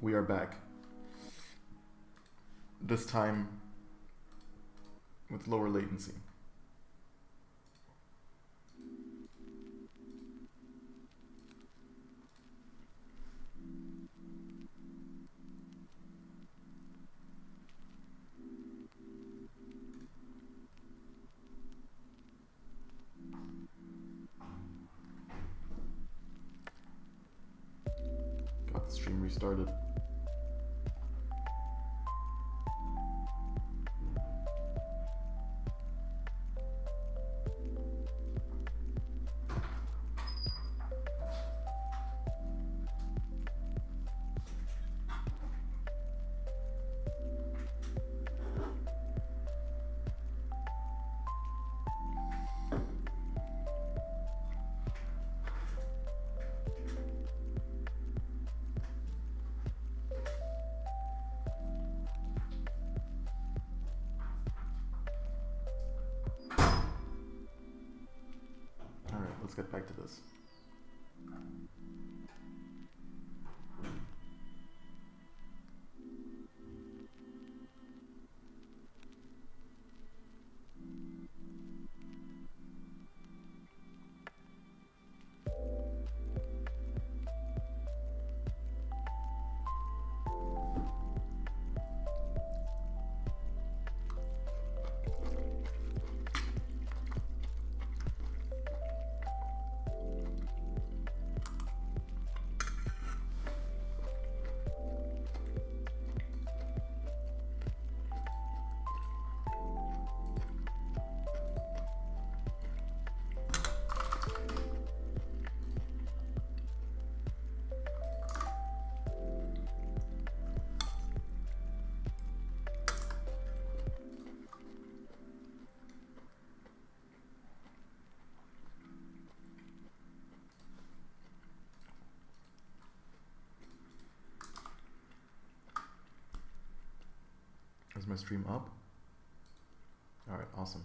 We are back. This time with lower latency. Got the stream restarted. Let's get back to this. Is my stream up? All right, awesome.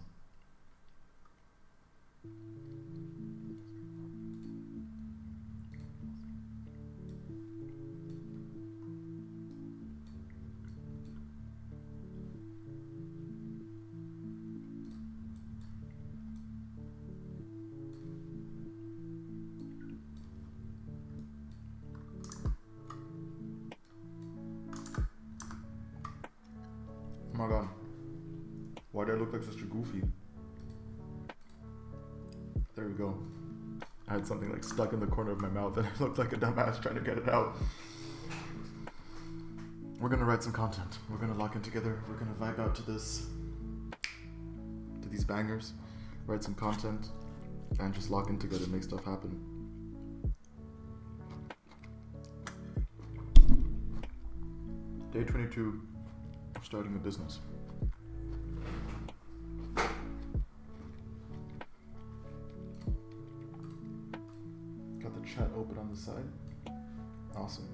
Oh my god. Why do I look like such a goofy? There we go. I had something like stuck in the corner of my mouth and I looked like a dumbass trying to get it out. We're gonna write some content. We're gonna lock in together. We're gonna vibe out to this, to these bangers, write some content, and just lock in together and make stuff happen. Day 22 of starting a business. Got the chat open on the side. Awesome.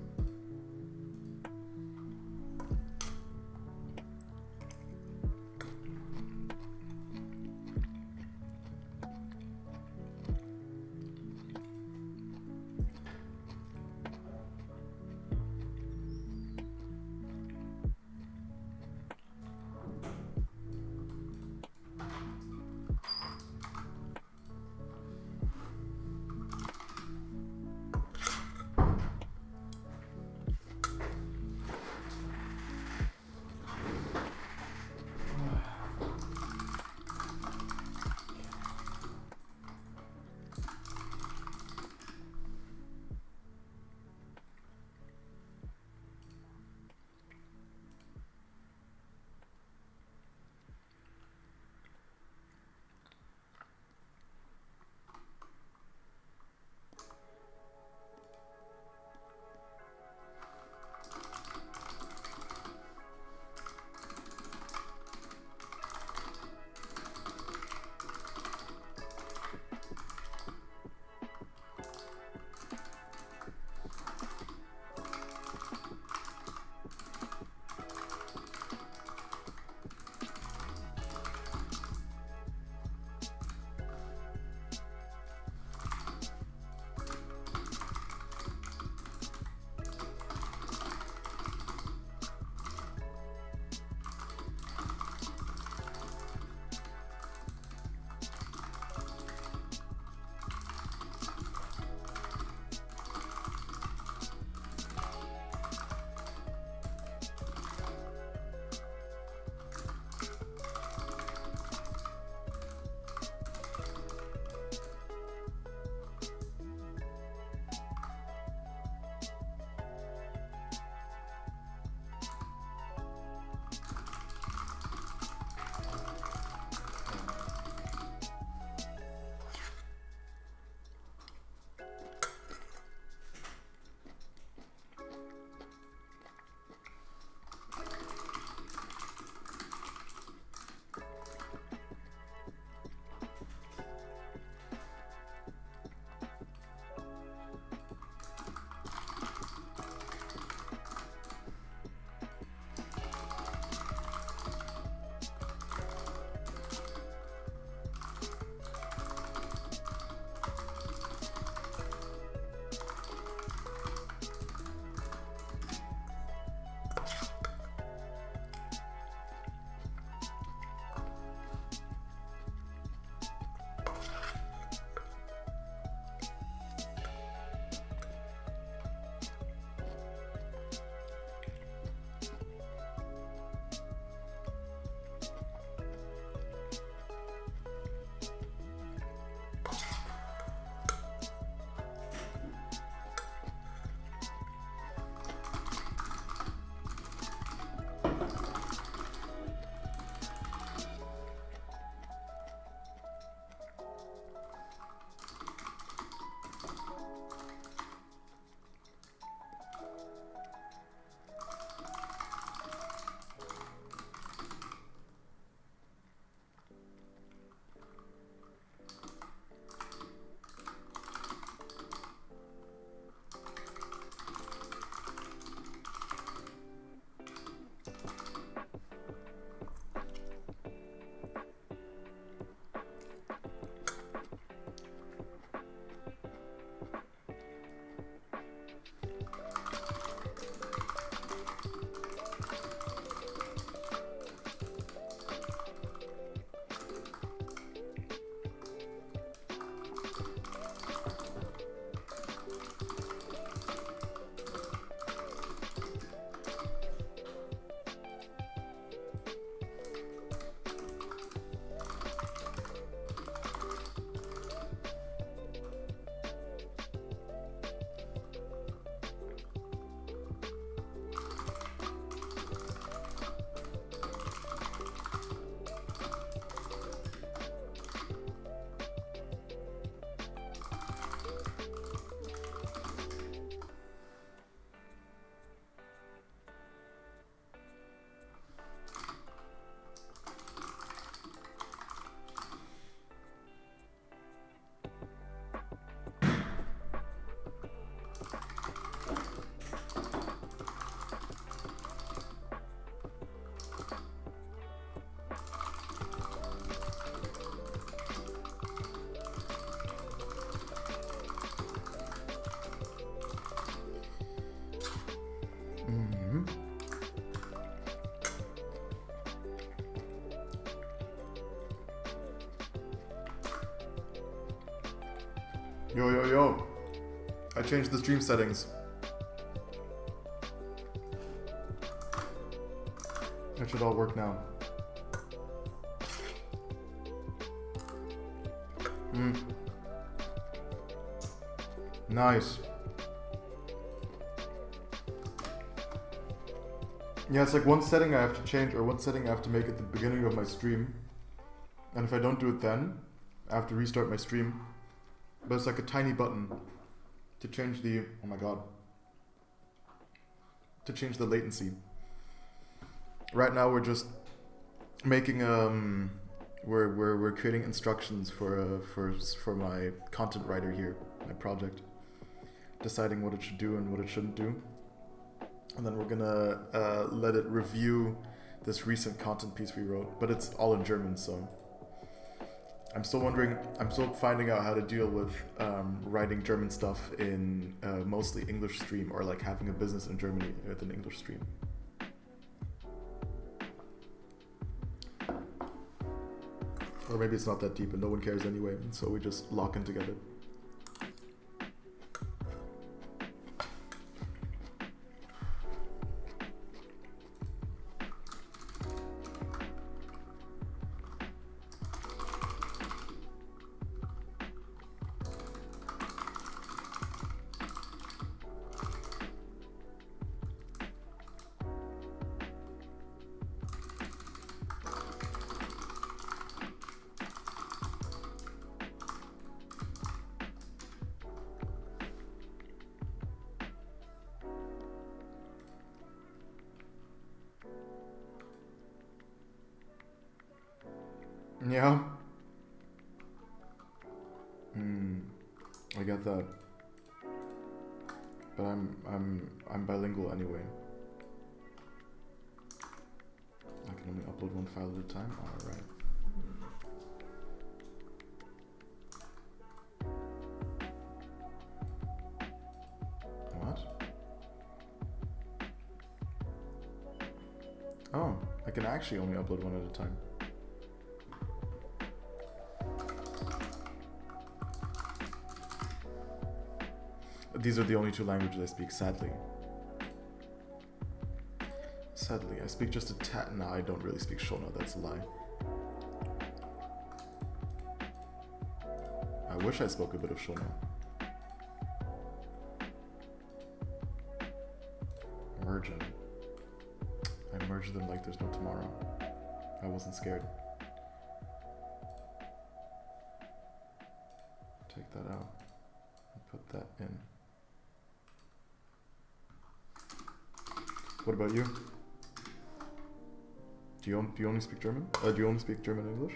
Yo. I changed the stream settings. It should all work now. Nice. Yeah, it's like one setting I have to change, or one setting I have to make at the beginning of my stream. And if I don't do it then, I have to restart my stream. But it's like a tiny button to change the, oh my god, to change the latency. Right now we're just making, we're creating instructions for my content writer here, my project. Deciding what it should do and what it shouldn't do. And then we're gonna let it review this recent content piece we wrote, but it's all in German, so I'm still finding out how to deal with writing German stuff in mostly English stream, or like having a business in Germany with an English stream. Or maybe it's not that deep and no one cares anyway, so we just lock in together. Yeah. I get that. But I'm bilingual anyway. I can only upload one file at a time. Alright. What? Oh, I can actually only upload one at a time. These are the only two languages I speak, sadly. Sadly, I speak just a tad. No, I don't really speak Shona, that's a lie. I wish I spoke a bit of Shona. Merging. I merged them like there's no tomorrow. I wasn't scared. Take that out and put that in. What about you? Do you only speak German? Do you only speak German and English?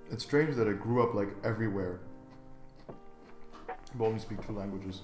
It's strange that I grew up like everywhere, but only speak two languages.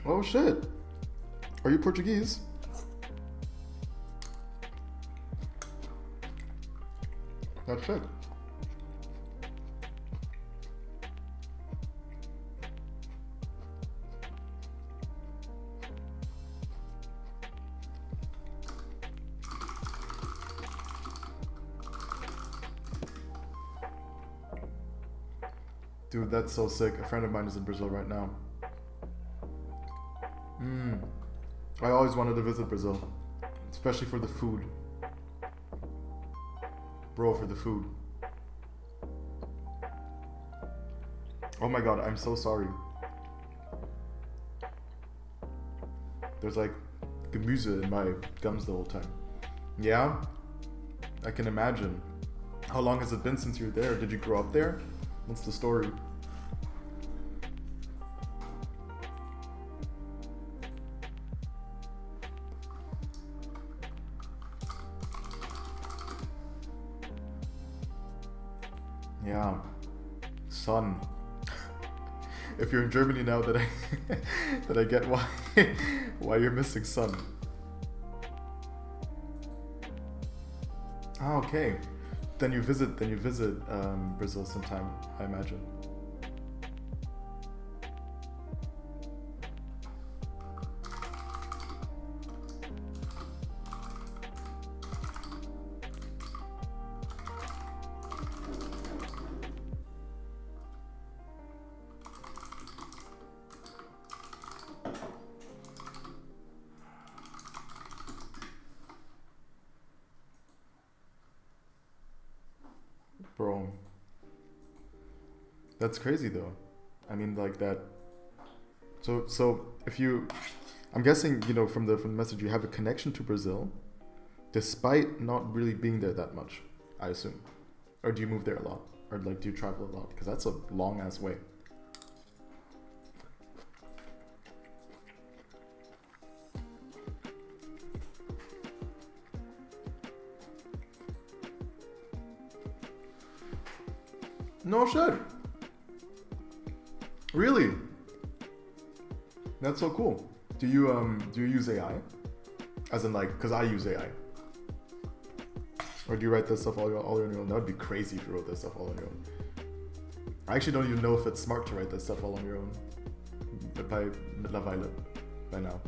Oh shit! Are you Portuguese? That's shit. Dude, that's so sick. A friend of mine is in Brazil right now. I always wanted to visit Brazil, especially for the food. Bro, for the food. Oh my god, I'm so sorry. There's like Gemüse in my gums the whole time. Yeah? I can imagine. How long has it been since you're there? Did you grow up there? What's the story? Yeah. Sun. If you're in Germany now, that I get why you're missing sun. Ah, okay. Then you visit Brazil sometime, I imagine. Bro, that's crazy though. I mean, like that. So if you, I'm guessing, you know, from the message, you have a connection to Brazil, despite not really being there that much, I assume. Or do you move there a lot, or like do you travel a lot? Because that's a long ass way. No shit. Really? That's so cool. Do you use AI? As in like, cause I use AI. Or do you write this stuff all on your own? That would be crazy if you wrote this stuff all on your own. I actually don't even know if it's smart to write this stuff all on your own. By La Violet, by now.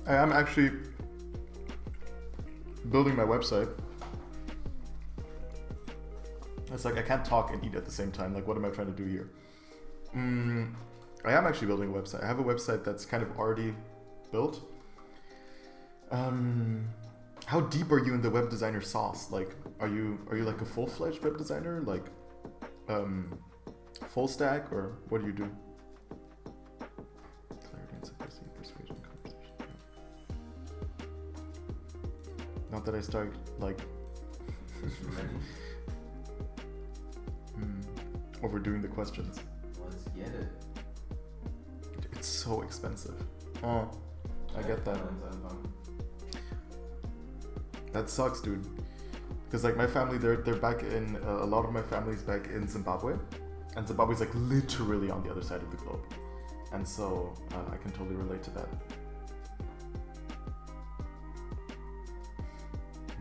I am actually building my website. It's like I can't talk and eat at the same time. Like, what am I trying to do here? I am actually building a website. I have a website that's kind of already built. How deep are you in the web designer sauce? Like, are you like a full-fledged web designer? Like, full stack, or what do you do? Clarity and simplicity, persuasion, conversation. Not that I start like overdoing the questions. Let's get it. It's so expensive. Oh, I get that. That sucks, dude. Because like my family, they're back in a lot of my family's back in Zimbabwe, and Zimbabwe's like literally on the other side of the globe, and so I can totally relate to that.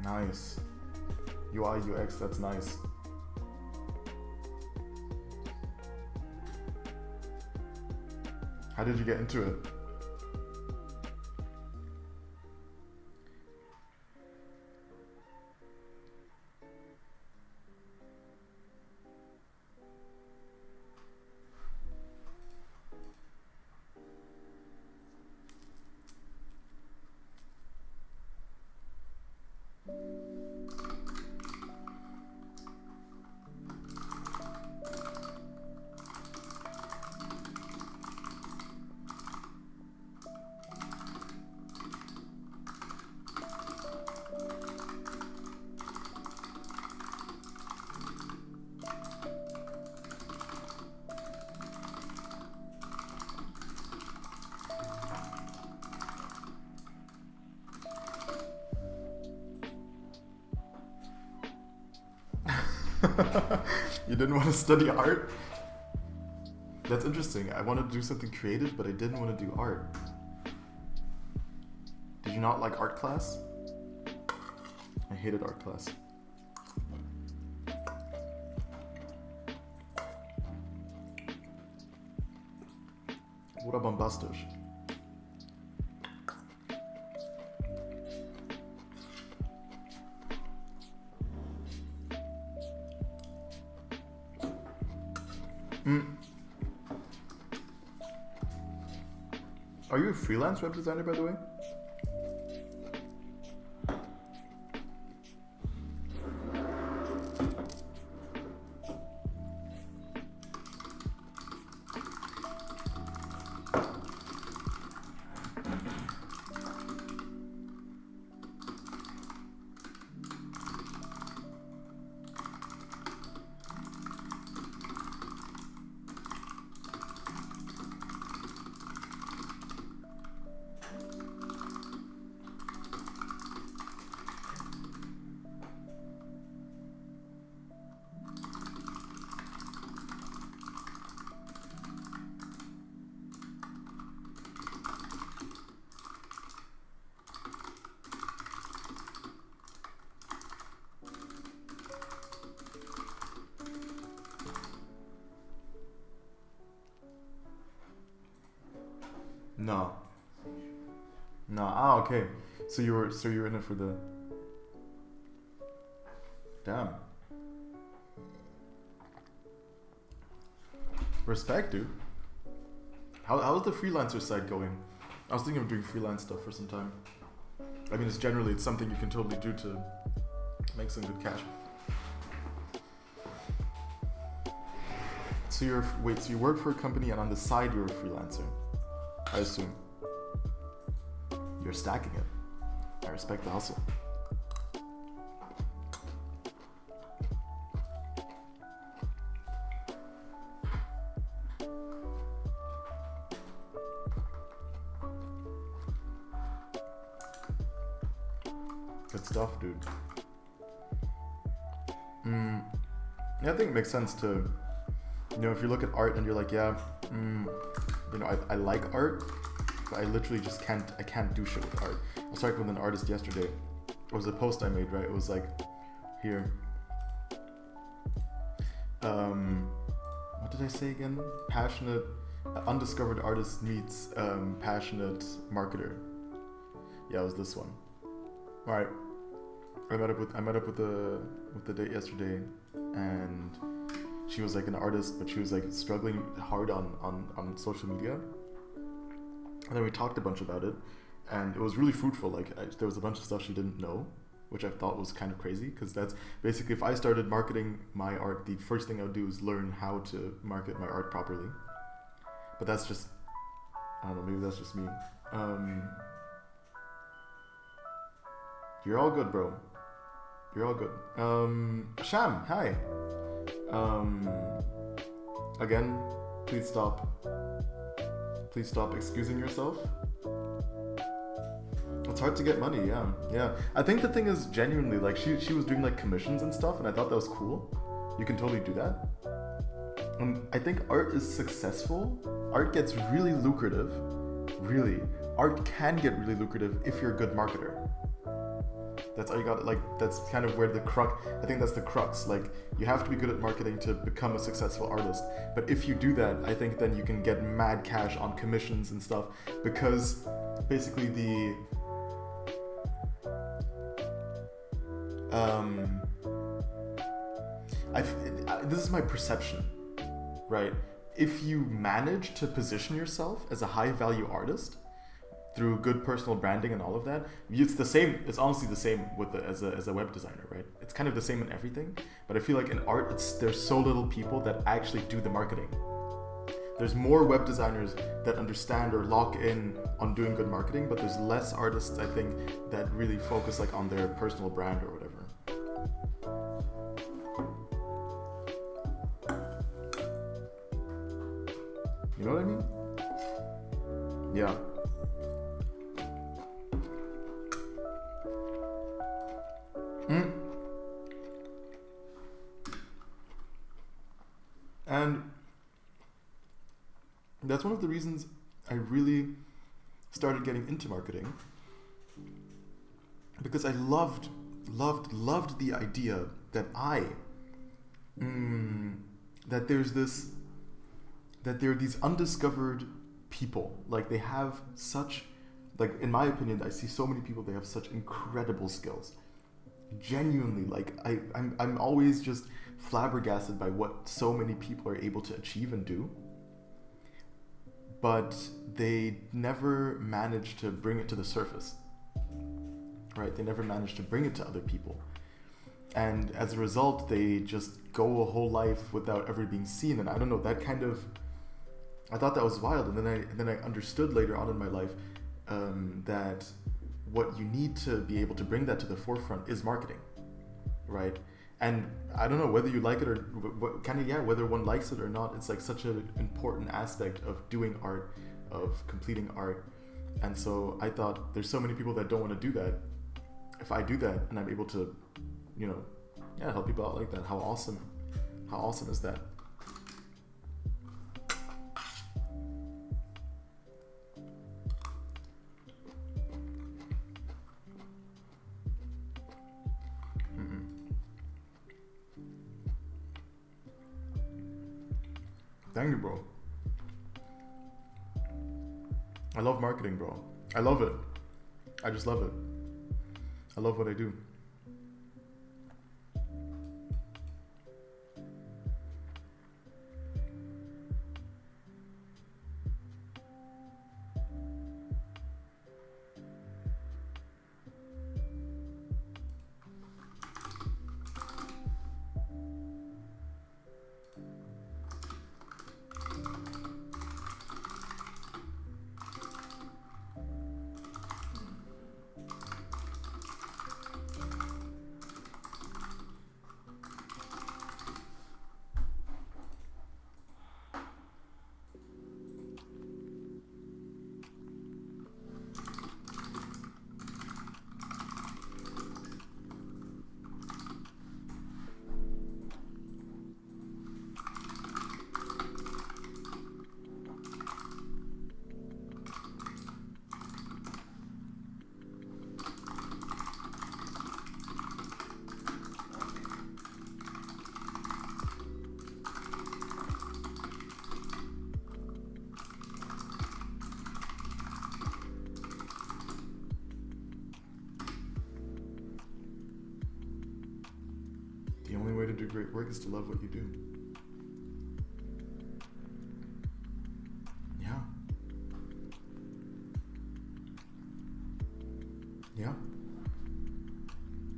Nice. UI UX, that's nice. How did you get into it? You didn't want to study art? That's interesting. I wanted to do something creative, but I didn't want to do art. Did you not like art class? I hated art class. What bombastic. Are you a freelance web designer, by the way? No. No. Ah, okay. So you were in it for the. Damn. Respect, dude. How's the freelancer side going? I was thinking of doing freelance stuff for some time. I mean, it's something you can totally do to make some good cash. So you work for a company and on the side you're a freelancer, I assume. You're stacking it. I respect the hustle. Good stuff, dude. Yeah, I think it makes sense to, if you look at art and you're like, yeah, I like art, but I literally just can't do shit with art. I was talking with an artist yesterday. It was a post I made, right? It was like, here. What did I say again? Passionate, undiscovered artist meets passionate marketer. Yeah, it was this one. All right. I met up with the date yesterday, and she was like an artist, but she was like struggling hard on social media. And then we talked a bunch about it, and it was really fruitful. Like there was a bunch of stuff she didn't know, which I thought was kind of crazy, because that's basically, if I started marketing my art, the first thing I would do is learn how to market my art properly. But that's just, I don't know, maybe that's just me. You're all good, bro. You're all good. Sham, hi. Again, please stop excusing yourself. It's hard to get money, yeah. I think the thing is, genuinely, like, she was doing like commissions and stuff, and I thought that was cool. You can totally do that. I think art is successful. Art gets really lucrative. Really. Art can get really lucrative if you're a good marketer. That's all you got. Like, that's kind of where I think that's the crux. Like, you have to be good at marketing to become a successful artist. But if you do that, I think then you can get mad cash on commissions and stuff, because basically this is my perception, right? If you manage to position yourself as a high value artist through good personal branding and all of that, it's honestly the same as a web designer, right? It's kind of the same in everything, but I feel like in art, there's so little people that actually do the marketing. There's more web designers that understand or lock in on doing good marketing, but there's less artists, I think, that really focus like on their personal brand or whatever. You know what I mean? Yeah. And that's one of the reasons I really started getting into marketing, because I loved the idea that that there are these undiscovered people. Like, they have such, like, in my opinion, I see so many people, they have such incredible skills. Genuinely, like, I'm always just flabbergasted by what so many people are able to achieve and do, but they never manage to bring it to the surface, right? They never manage to bring it to other people, and as a result, they just go a whole life without ever being seen. And I don't know, that kind of, I thought that was wild, and then I understood later on in my life that what you need to be able to bring that to the forefront is marketing, right? And I don't know whether you like it or whether one likes it or not. It's like such an important aspect of doing art, of completing art. And so I thought, there's so many people that don't want to do that. If I do that and I'm able to, help people out like that, how awesome is that? Thank you, bro. I love marketing, bro. I love it. I just love it. I love what I do. The only way to do great work is to love what you do. Yeah. Yeah.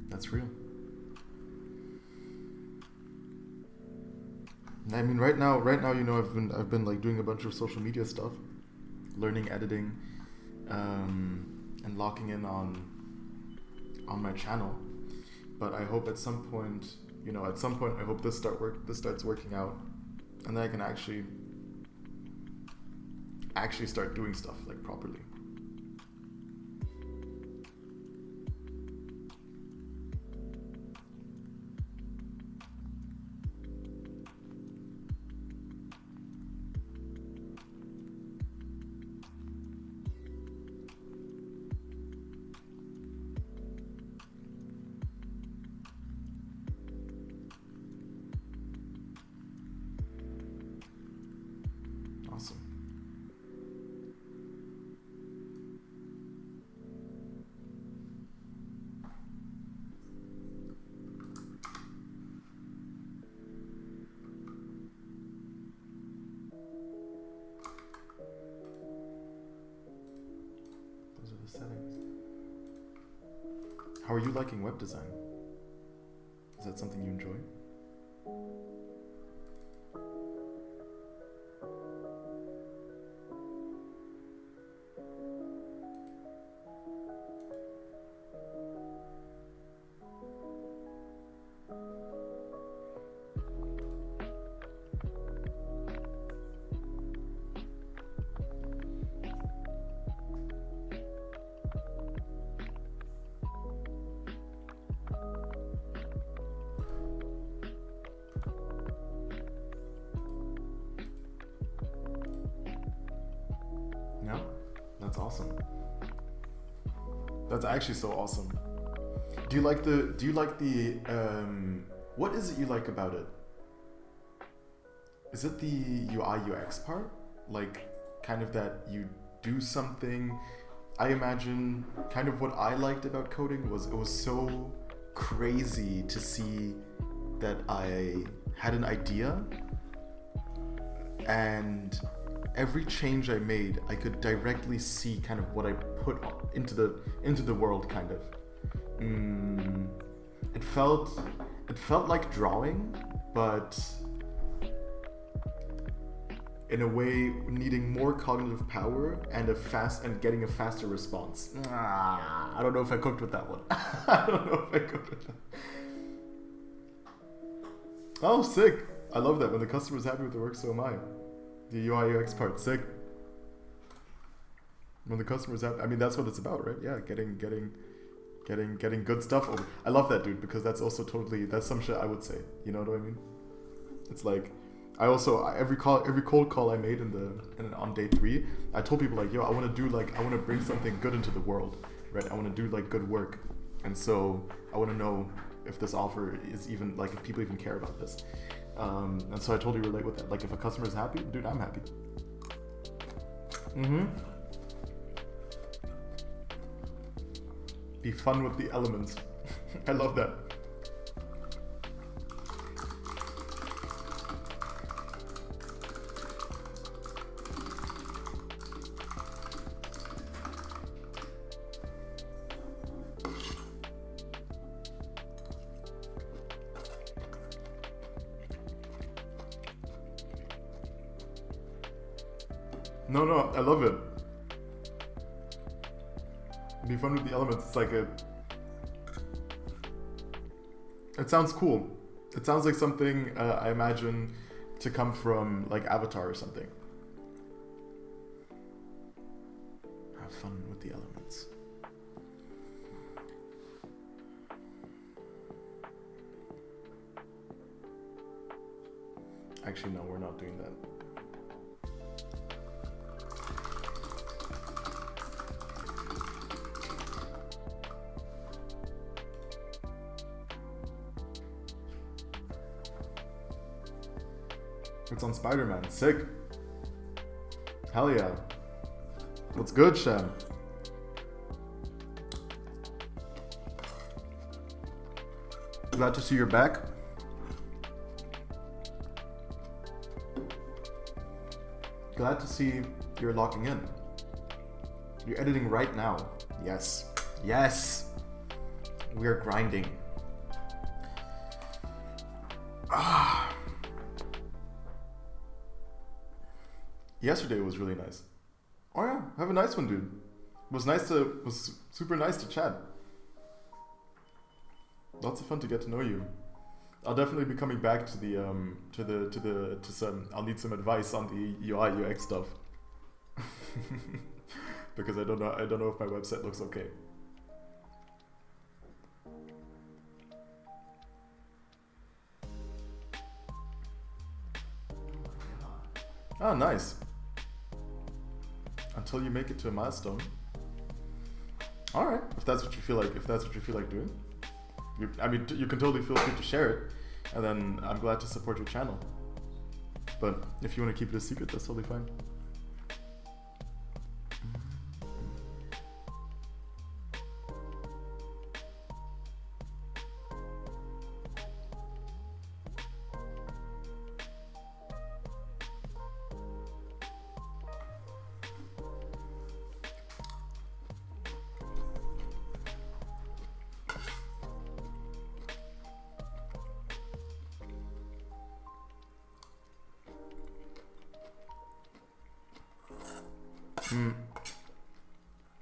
That's real. I mean, right now, you know, I've been like doing a bunch of social media stuff, learning editing, and locking in on my channel. But I hope at some point, you know, I hope this starts working out, and then I can actually start doing stuff like properly. Awesome. Those are the settings. How are you liking web design? Is that something you enjoy? Yeah, that's awesome. That's actually so awesome. Do you like the what is it you like about it? Is it the UI UX part? Like kind of that you do something. I imagine kind of what I liked about coding was it was so crazy to see that I had an idea and every change I made, I could directly see kind of what I put into the world, kind of. It felt like drawing, but in a way needing more cognitive power and getting a faster response. I don't know if I cooked with that one. I don't know if I cooked with that. Oh, sick! I love that. When the customer's happy with the work, so am I. The UI UX part, sick. When the customer's happy, I mean that's what it's about, right? Yeah, getting good stuff over. I love that, dude, because that's also that's some shit I would say. You know what I mean? It's like every cold call I made on day 3, I told people like, yo, I want to bring something good into the world, right? I want to do like good work, and so I want to know if this offer is even like if people even care about this. And so I totally relate with that. Like if a customer is happy, dude, I'm happy. Be fun with the elements. I love that. No, I love it. Be fun with the elements. It's like it sounds cool. It sounds like something I imagine to come from like Avatar or something. Have fun with the elements. Actually, no, we're not doing that. It's on Spider-Man. Sick. Hell yeah. What's good, Shem? Glad to see you're back. Glad to see you're locking in. You're editing right now. Yes. Yes. We're grinding. Yesterday was really nice. Oh yeah, have a nice one, dude. Was super nice to chat. Lots of fun to get to know you. I'll definitely be coming back to the to some. I'll need some advice on the UI UX stuff because I don't know if my website looks okay. Ah, nice. Until you make it to a milestone. All right, if that's what you feel like doing. You can totally feel free to share it, and then I'm glad to support your channel. But if you want to keep it a secret, that's totally fine.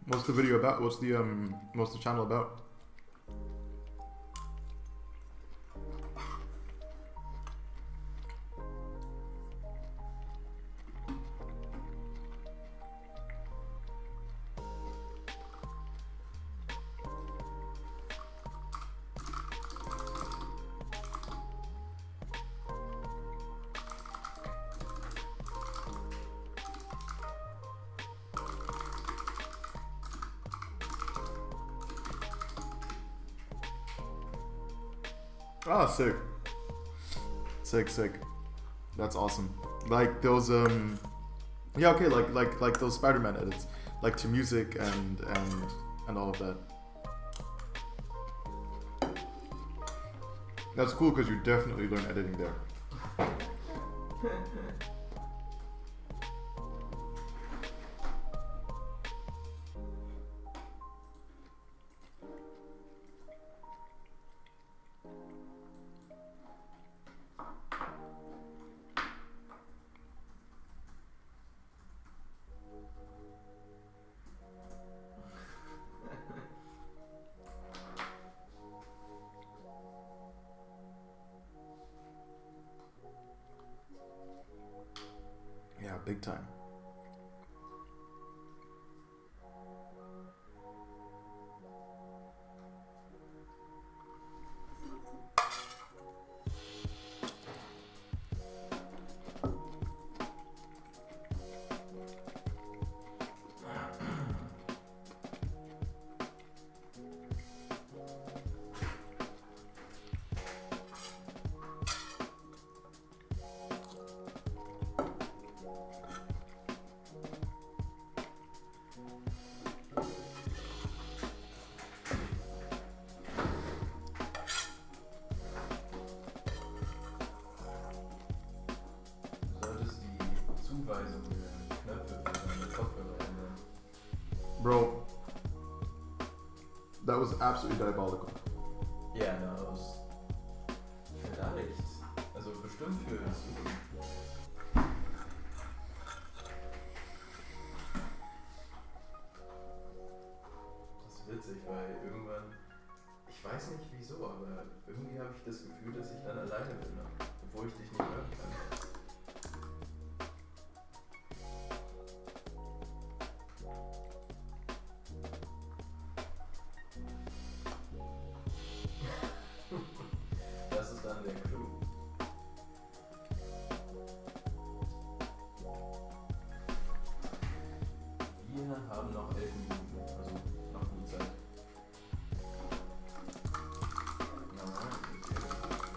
What's the video about? What's the channel about? Ah, sick. Sick. That's awesome. Like those yeah, okay, like those Spider-Man edits, like to music and all of that. That's cool because you definitely learn editing there. Yeah, big time. Bro, that was absolutely diabolical. Ja, das vielleicht. Also bestimmt für Zukunft. Das ist witzig, weil irgendwann, ich weiß nicht wieso, aber irgendwie habe ich das Gefühl, dass ich dann alleine bin, obwohl ich dich nicht hören kann. Das ist dann der Clou. Wir haben noch 11 Minuten, also noch gut Zeit.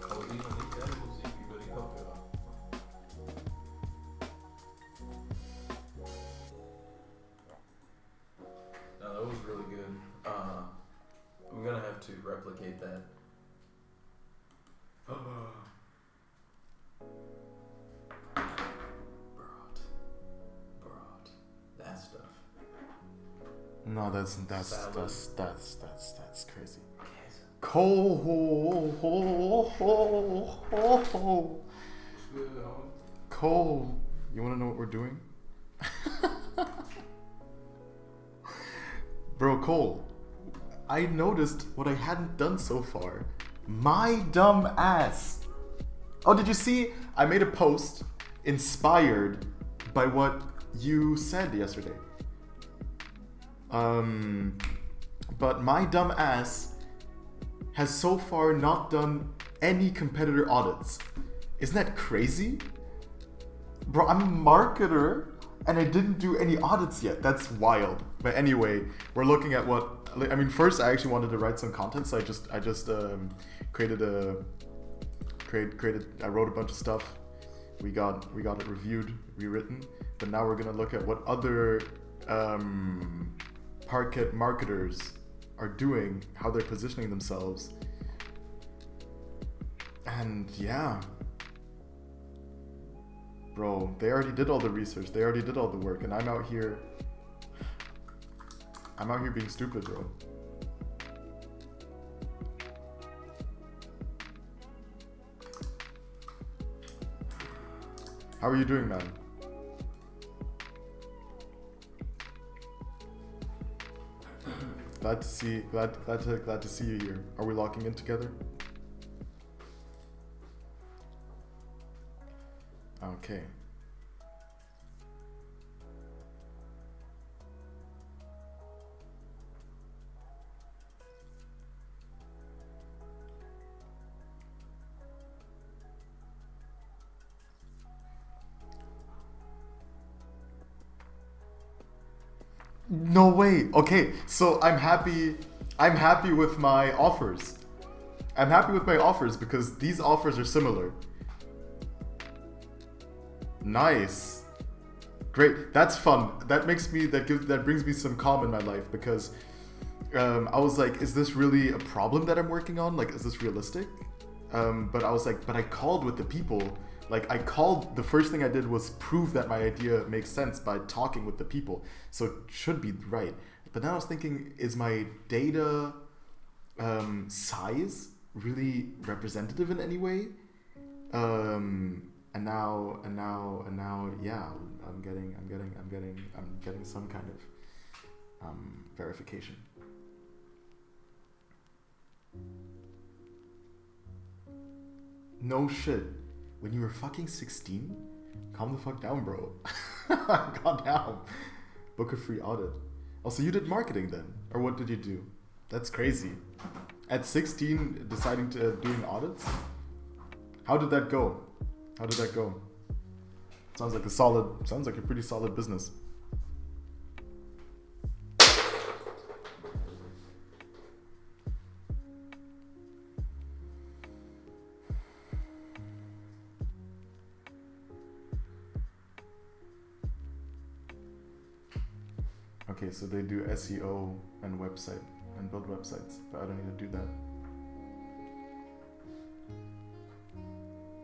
Aber die noch nicht deine Musik über die Kopfhörer. No, that was really good. I'm gonna have to replicate that. Brought that stuff. No, that's crazy. Cole. Cole, you want to know what we're doing? Bro, Cole, I noticed what I hadn't done so far. My dumb ass. Oh, did you see? I made a post inspired by what you said yesterday. But my dumb ass has so far not done any competitor audits. Isn't that crazy? Bro, I'm a marketer and I didn't do any audits yet. That's wild. But anyway, we're looking at what, I mean, first I actually wanted to write some content, so I just I wrote a bunch of stuff. We got it reviewed, rewritten, but now we're gonna look at what other parquet marketers are doing, how they're positioning themselves. And yeah, bro, they already did all the research, they already did all the work, and I'm out here being stupid, bro. How are you doing, man? Glad to see you here. Are we locking in together? Okay. No way. Okay, so I'm happy with my offers. I'm happy with my offers because these offers are similar. Nice. Great. That's fun. That brings me some calm in my life because I was like, is this really a problem that I'm working on? Like, is this realistic? But I was like, but I called with the people. Like, the first thing I did was prove that my idea makes sense by talking with the people. So it should be right. But then I was thinking, is my data size really representative in any way? And now, yeah, I'm getting some kind of verification. No shit. When you were fucking 16? Calm the fuck down, bro. Calm down. Book a free audit. Also, you did marketing then? Or what did you do? That's crazy. At 16, deciding to doing audits? How did that go? Sounds like a pretty solid business. Okay, so they do SEO and website and build websites, but I don't need to do that.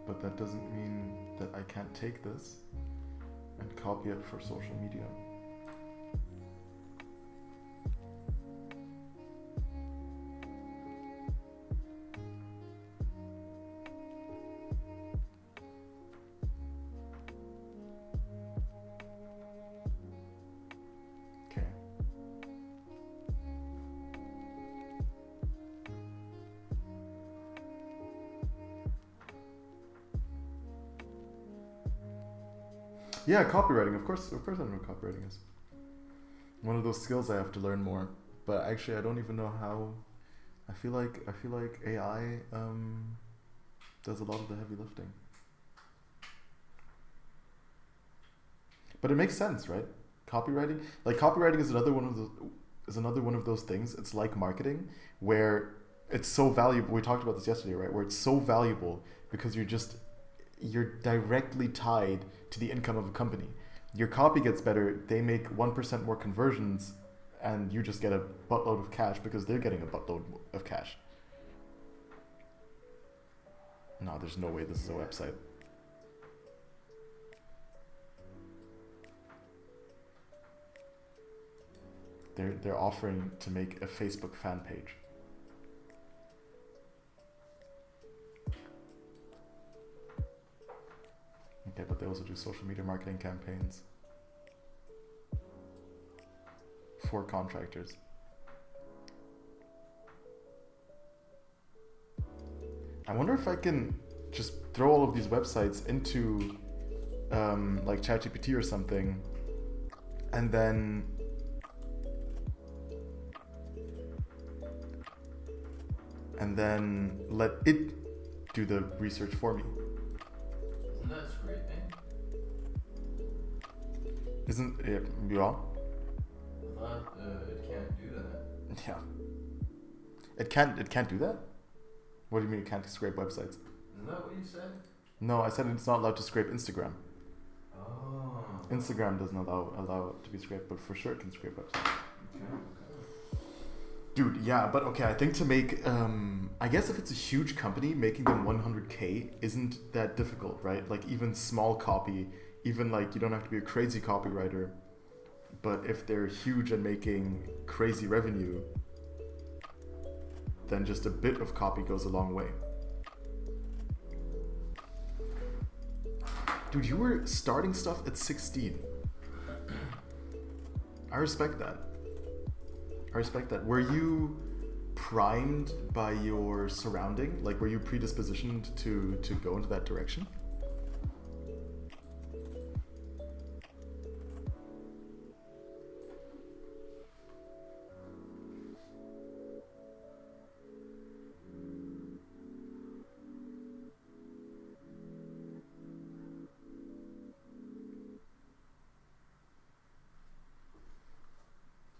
But that doesn't mean that I can't take this and copy it for social media. Yeah, copywriting. Of course, I know what copywriting is. One of those skills I have to learn more. But actually, I don't even know how. I feel like AI does a lot of the heavy lifting. But it makes sense, right? Copywriting is another one of those things. It's like marketing, where it's so valuable. We talked about this yesterday, right? Where it's so valuable because you're directly tied to the income of a company. Your copy gets better, they make 1% more conversions, and you just get a buttload of cash because they're getting a buttload of cash. No, there's no way this is a website. They're offering to make a Facebook fan page. Okay, but they also do social media marketing campaigns for contractors. I wonder if I can just throw all of these websites into like ChatGPT or something, and then let it do the research for me. Isn't that scraping? Isn't it? Yeah. I thought it can't do that. Yeah. It can't do that? What do you mean it can't scrape websites? Isn't that what you said? No, I said it's not allowed to scrape Instagram. Oh. Instagram doesn't allow it to be scraped, but for sure it can scrape websites. Okay. Dude, yeah, but okay, I think to make, I guess if it's a huge company, making them 100K isn't that difficult, right? Like even small copy, even like you don't have to be a crazy copywriter, but if they're huge and making crazy revenue, then just a bit of copy goes a long way. Dude, you were starting stuff at 16. I respect that. Were you primed by your surrounding? Like, were you predispositioned to go into that direction?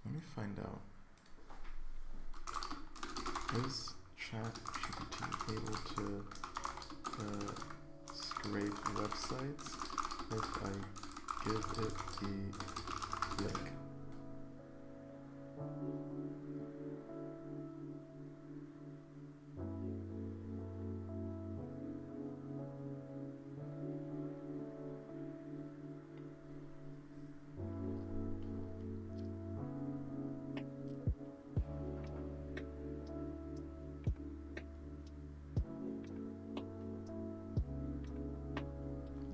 Let me find out. Is ChatGPT able to scrape websites if I give it the link?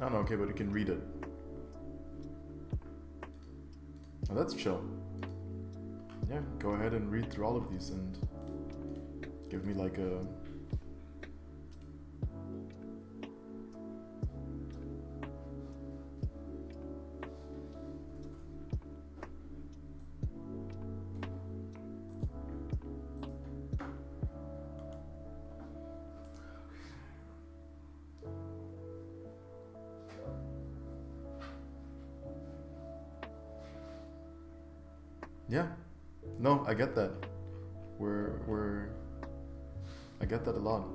Oh no, okay, but you can read it. Oh, that's chill. Yeah, go ahead and read through all of these and give me like a... Yeah, no, I get that. I get that a lot.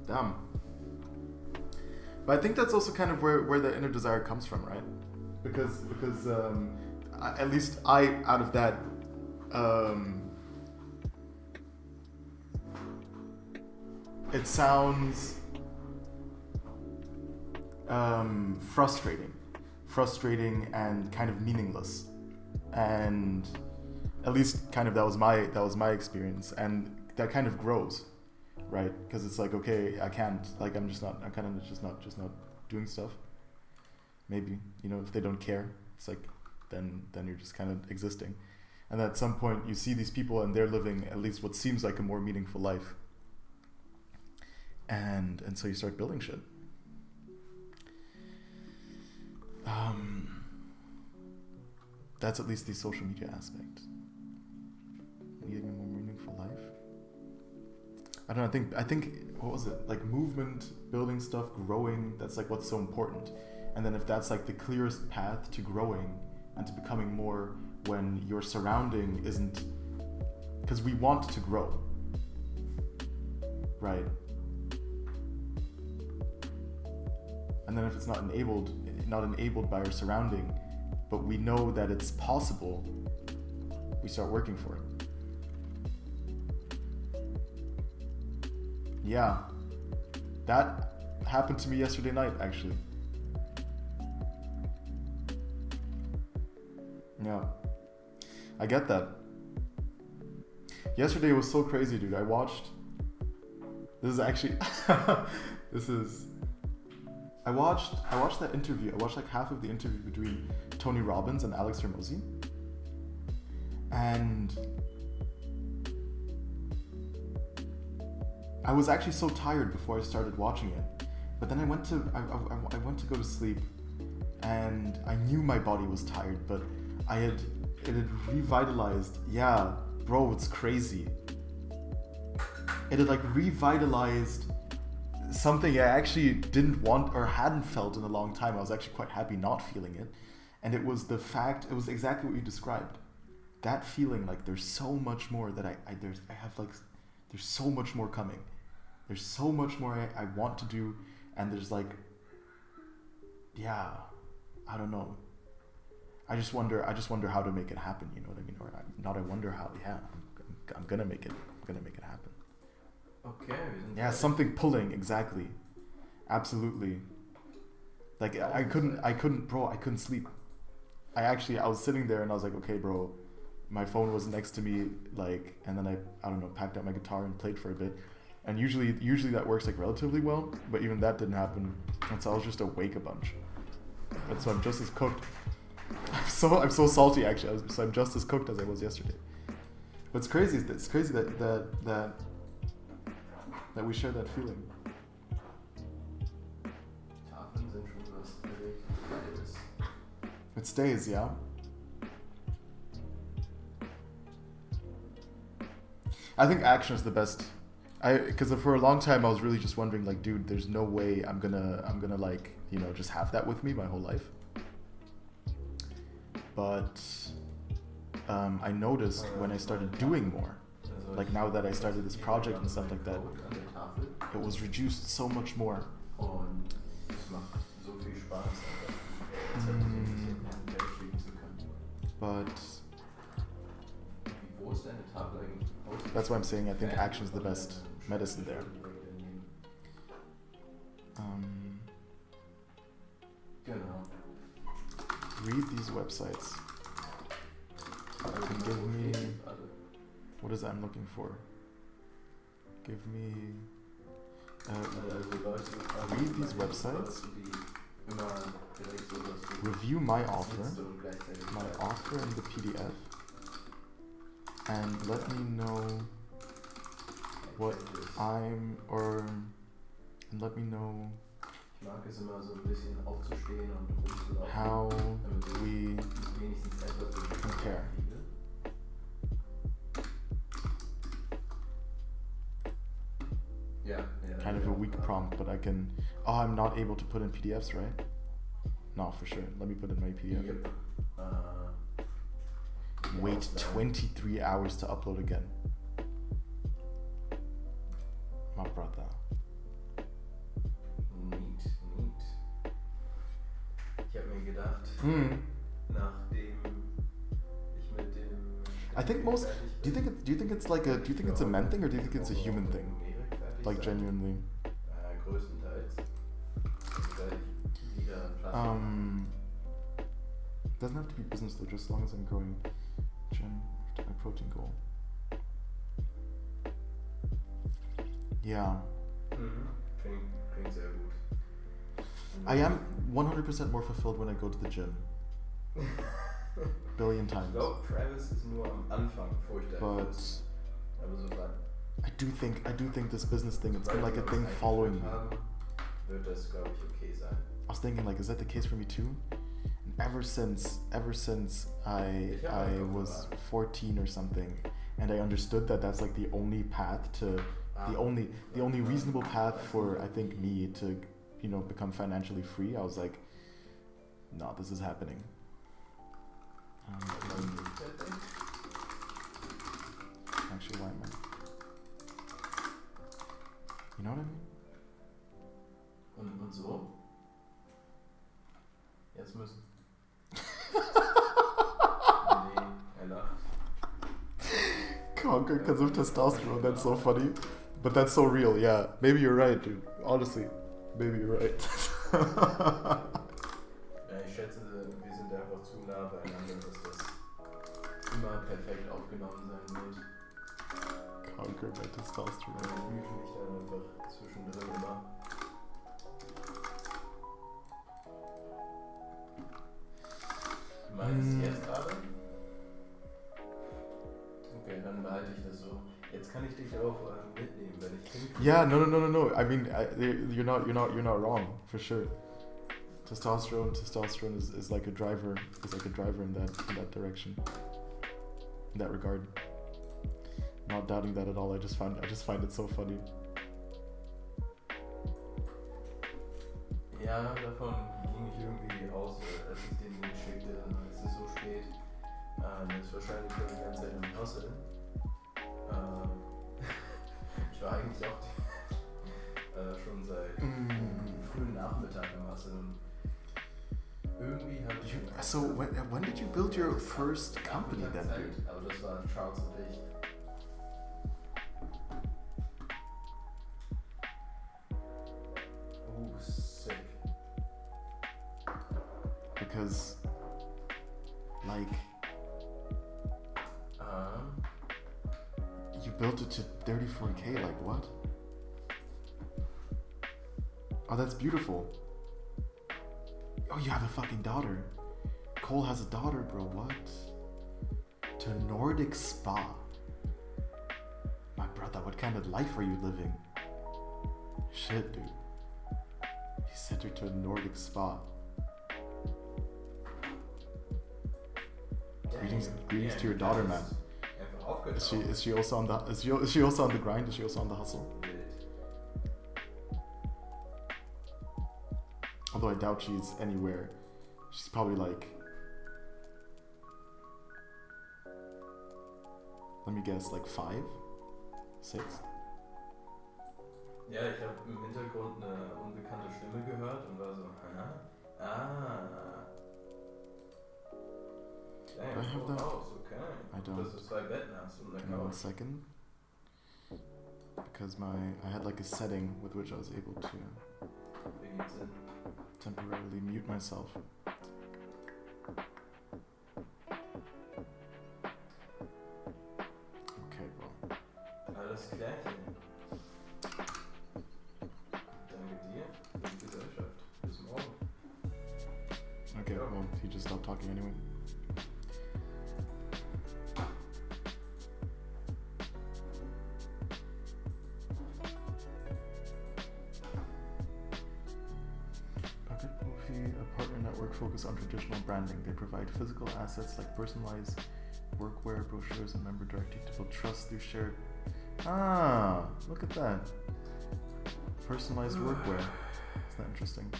Damn. But I think that's also kind of where the inner desire comes from, right? Because at least out of that, it sounds frustrating and kind of meaningless, and at least kind of that was my experience, and that kind of grows, right? Because it's like, okay, I'm kind of just not doing stuff. Maybe, if they don't care, it's like then you're just kind of existing, and at some point you see these people and they're living at least what seems like a more meaningful life, And so you start building shit. That's at least the social media aspect. Leading a more meaningful life. I don't know, I think what was it? Like movement, building stuff, growing, that's like what's so important. And then if that's like the clearest path to growing and to becoming more when your surrounding isn't, because we want to grow, right? And then if it's not enabled by our surrounding, but we know that it's possible, we start working for it. Yeah, that happened to me yesterday night, actually. Yeah, I get that. Yesterday was so crazy, dude. I watched that interview. I watched like half of the interview between Tony Robbins and Alex Hormozi. And I was actually so tired before I started watching it. But then I went to go to sleep, and I knew my body was tired, but it had revitalized. Yeah, bro, it's crazy. It had like revitalized something I actually didn't want or hadn't felt in a long time. I was actually quite happy not feeling it. And it was exactly what you described. That feeling like there's so much more that there's so much more coming. There's so much more I want to do, and there's like, yeah, I don't know. I just wonder how to make it happen, you know what I mean? Or not I wonder how, yeah, I'm gonna make it happen. Okay. Yeah, something pulling, exactly. Absolutely. Like I couldn't sleep. I was sitting there and I was like, okay, bro, my phone was next to me, like, and then I don't know, packed up my guitar and played for a bit. And usually that works like relatively well, but even that didn't happen. And so I was just awake a bunch. And so I'm just as cooked. I'm so salty actually. So I'm just as cooked as I was yesterday. What's crazy is that we share that feeling. Tafeln sind schon was Altes. It stays, yeah. I think action is the best. Because for a long time I was really just wondering, like, dude, there's no way I'm gonna like, you know, just have that with me my whole life. But I noticed when I started doing more, like now that I started this project and stuff like that, it was reduced so much more. Und es macht so viel Spaß, But wo ist deine Tafel eigentlich? that's why I'm saying I think action is the best medicine there. Genau. Read these websites. And give me, what is it I'm looking for? Give me, read these websites, review my offer in the PDF, and let me know what let me know how we compare. Yeah. Kind of a weak prompt, but I can. Oh, I'm not able to put in PDFs, right? No, for sure. Let me put in my PDF. Yep. Wait 23 hours to upload again. My brother. Neat. Ich habe mir gedacht, nachdem ich mit dem... I think most. Do you think it's a men thing or do you think it's a human thing? Like genuinely. Größtenteils. Doesn't have to be business though, just as long as I'm growing my protein goal. Yeah. Klingt sehr gut. I am 100% more fulfilled when I go to the gym. Billion times. Ich glaube, Travis ist nur am Anfang furchtbar. But Aber so I do think this business thing, it's been like a Sobald wir thing uns following me. eingeführt haben, wird das, glaube ich, okay sein. I was thinking like, is that the case for me too? And ever since I was 14 or something, and I understood that that's like the only path to the only reasonable path for, I think, me to, you know, become financially free. I was like, no, this is happening. Actually, why am I? You know what I mean? Und so? Jetzt müssen. Nee, er lacht. Conquer because of testosterone. That's so funny, but that's so real. Yeah, maybe you're right, dude. Honestly, maybe you're right. Ja, ich schätze, wir sind einfach zu nah beieinander, dass das immer perfekt aufgenommen sein wird. Conquer by testosterone. Ich mühe mich dann einfach zwischendrin immer. Du meinst jetzt gerade? Okay, dann behalte ich das so. Jetzt kann ich dich auch mitnehmen, wenn ich hinkriege. Yeah, no. I mean, you're not wrong for sure. Testosterone is like a driver. Is like a driver in that direction. In that regard. Not doubting that at all. I just find it so funny. Ja, davon ging ich irgendwie aus, als ich den Link schickte. Es ist so spät. Ist wahrscheinlich schon die ganze Zeit im Hustle. Ich war eigentlich auch schon seit frühen Nachmittag im Hustle. Und irgendwie habe ich. So when did you build your first company then, dude? Aber das waren Charles und ich. Sick. Because, like, you built it to 34K. Like what? Oh, that's beautiful. Oh, you have a fucking daughter. Cole has a daughter, bro. What? To Nordic Spa. My brother, what kind of life are you living? Shit, dude. He sent her to a Nordic Spa. Greetings to your daughter, man. Is she also on the grind? Is she also on the hustle? Although I doubt she's anywhere. She's probably like, let me guess, like 5? 6? Ja, ich habe im Hintergrund eine unbekannte Stimme gehört und war so, Do I have that? Okay. I don't. Dass du 2 Betten hast und eine Give me 1 Couch. second. Because I had like a setting with which I was able to Ergibt Sinn. temporarily mute myself. Okay, bro. Alles klärchen. Danke dir für die Gesellschaft. Bis morgen. Okay, well, he just stopped talking anyway. A partner network focused on traditional branding. They provide physical assets like personalized workwear, brochures, and member directory to build trust through shared. Ah, look at that. Personalized workwear. Isn't that interesting?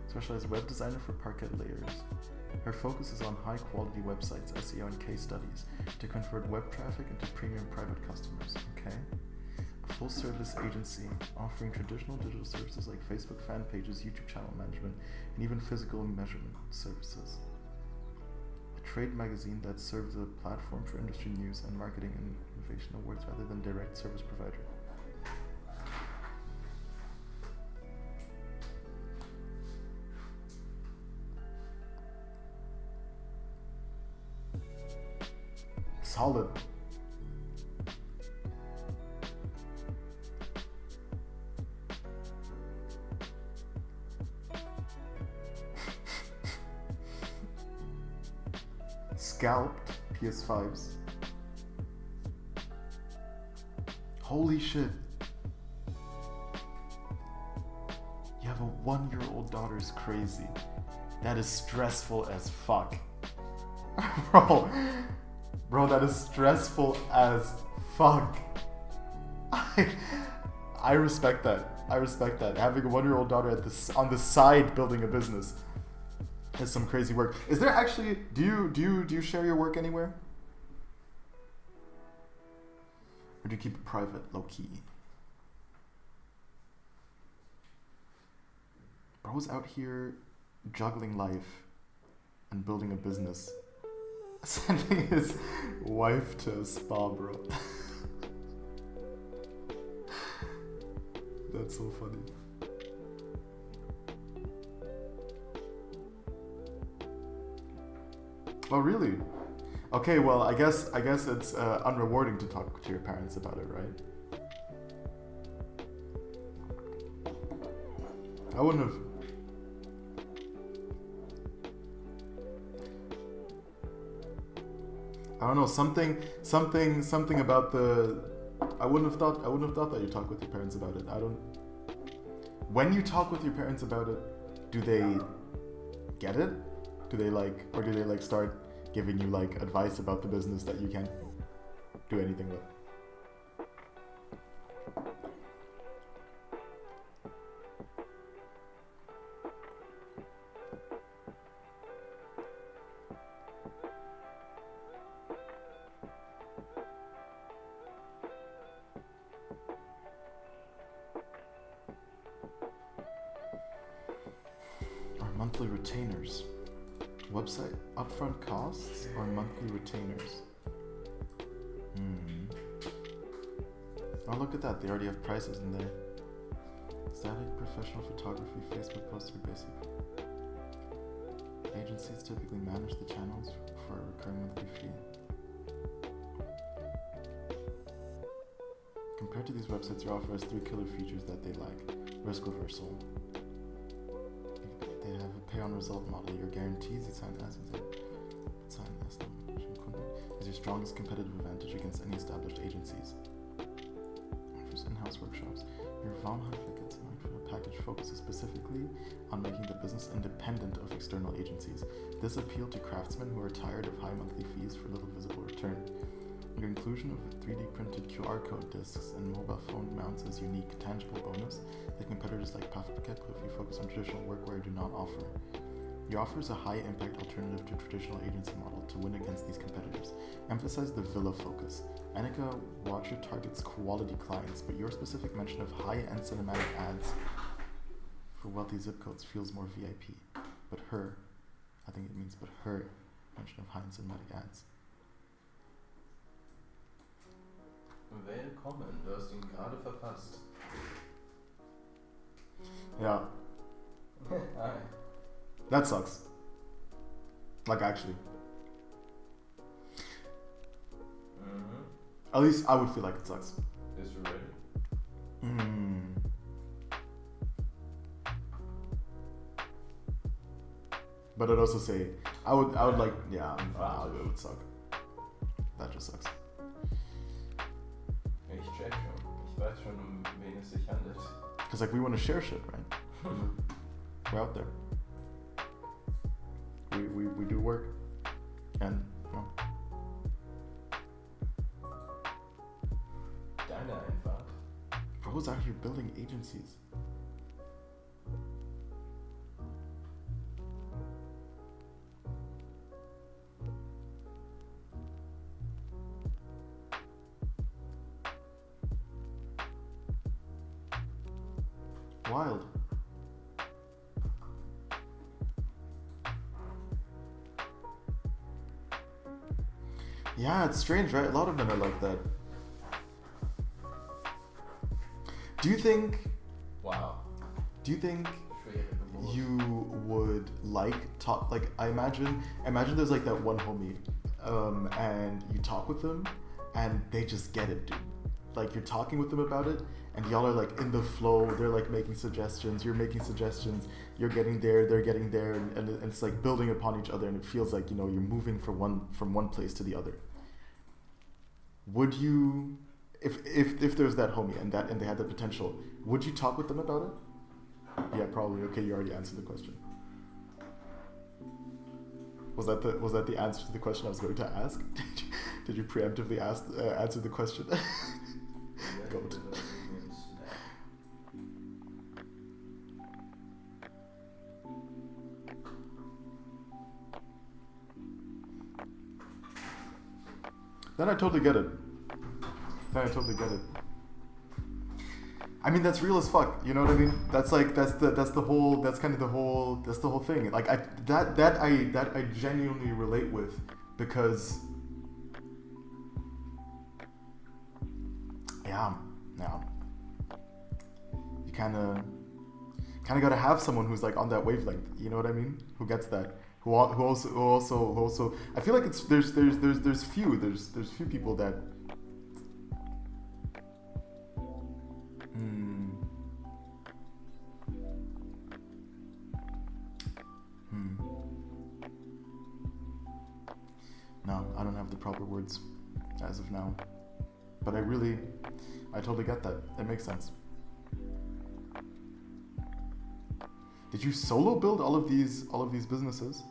Specialized web designer for parquet layers. Her focus is on high quality websites, SEO, and case studies to convert web traffic into premium private customers. Okay. A full service agency offering traditional digital services like Facebook fan pages, YouTube channel management, and even physical measurement services. A trade magazine that serves a platform for industry news and marketing and innovation awards rather than direct service provider. Solid. Scalped PS5s. Holy shit. You have a 1-year-old daughter is crazy. That is stressful as fuck. Bro, that is stressful as fuck. I respect that. I respect that. Having a 1-year-old daughter on the side building a business is some crazy work. Is there actually, do you share your work anywhere? Or do you keep it private, low key? Bro's out here juggling life and building a business. Sending his wife to a spa, bro. That's so funny. Oh, really? Okay, well, I guess it's unrewarding to talk to your parents about it, right? I wouldn't have. I don't know, something about the. I wouldn't have thought that you talk with your parents about it. When you talk with your parents about it, do they get it? Do they start giving you advice about the business that you can't do anything with? Monthly retainers. Website upfront costs or monthly retainers? Oh, look at that. They already have prices in there. Static, professional photography, Facebook posts are basic. Agencies typically manage the channels for a recurring monthly fee. Compared to these websites, your offer has 3 killer features that they lack. Risk reversal. They have a pay-on-result model. Your guarantees you sign as is your strongest competitive advantage against any established agencies. Offers in-house workshops. Your Wahlheitlichkeit package focuses specifically on making the business independent of external agencies. This appealed to craftsmen who are tired of high monthly fees for little visible return. Your inclusion of 3D printed QR code discs and mobile phone mounts is unique, tangible bonus that competitors like Puffpaket, if you focus on traditional workwear, do not offer. Your offer is a high-impact alternative to traditional agency model to win against these competitors. Emphasize the villa focus. Annika Watcher targets quality clients, but your specific mention of high-end cinematic ads for wealthy zip codes feels more VIP. But her mention of high-end cinematic ads. Willkommen, du hast ihn gerade verpasst. Ja. Hi. That sucks. Actually. At least I would feel like it sucks. Is you ready? But I'd also say, I would like, yeah, it would suck. That just sucks. Ich check schon. Ich weiß schon, wen es sich handelt. Because we want to share shit, right? We're out there. We do work. And, Deine Einfahrt. Bro's out here building agencies. Wild. Yeah, it's strange, right? A lot of men are like that. Do you think... Wow. Do you think you would I imagine there's that one homie, and you talk with them, and they just get it, dude. You're talking with them about it, and y'all are in the flow. They're making suggestions. You're making suggestions. You're getting there. They're getting there, and it's building upon each other. And it feels like you're moving from one place to the other. Would you, if there's that homie and they had the potential, would you talk with them about it? Yeah, probably. Okay, you already answered the question. Was that the answer to the question I was going to ask? Did you preemptively answer the question? Goat. Then I totally get it. I mean, that's real as fuck. You know what I mean? That's kind of the whole thing. Like I genuinely relate with, because yeah, you kind of gotta have someone who's like on that wavelength. You know what I mean? Who gets that? Who also. I feel like there's few people that. No, I don't have the proper words as of now. But I totally get that. It makes sense. Did you solo build all of these businesses?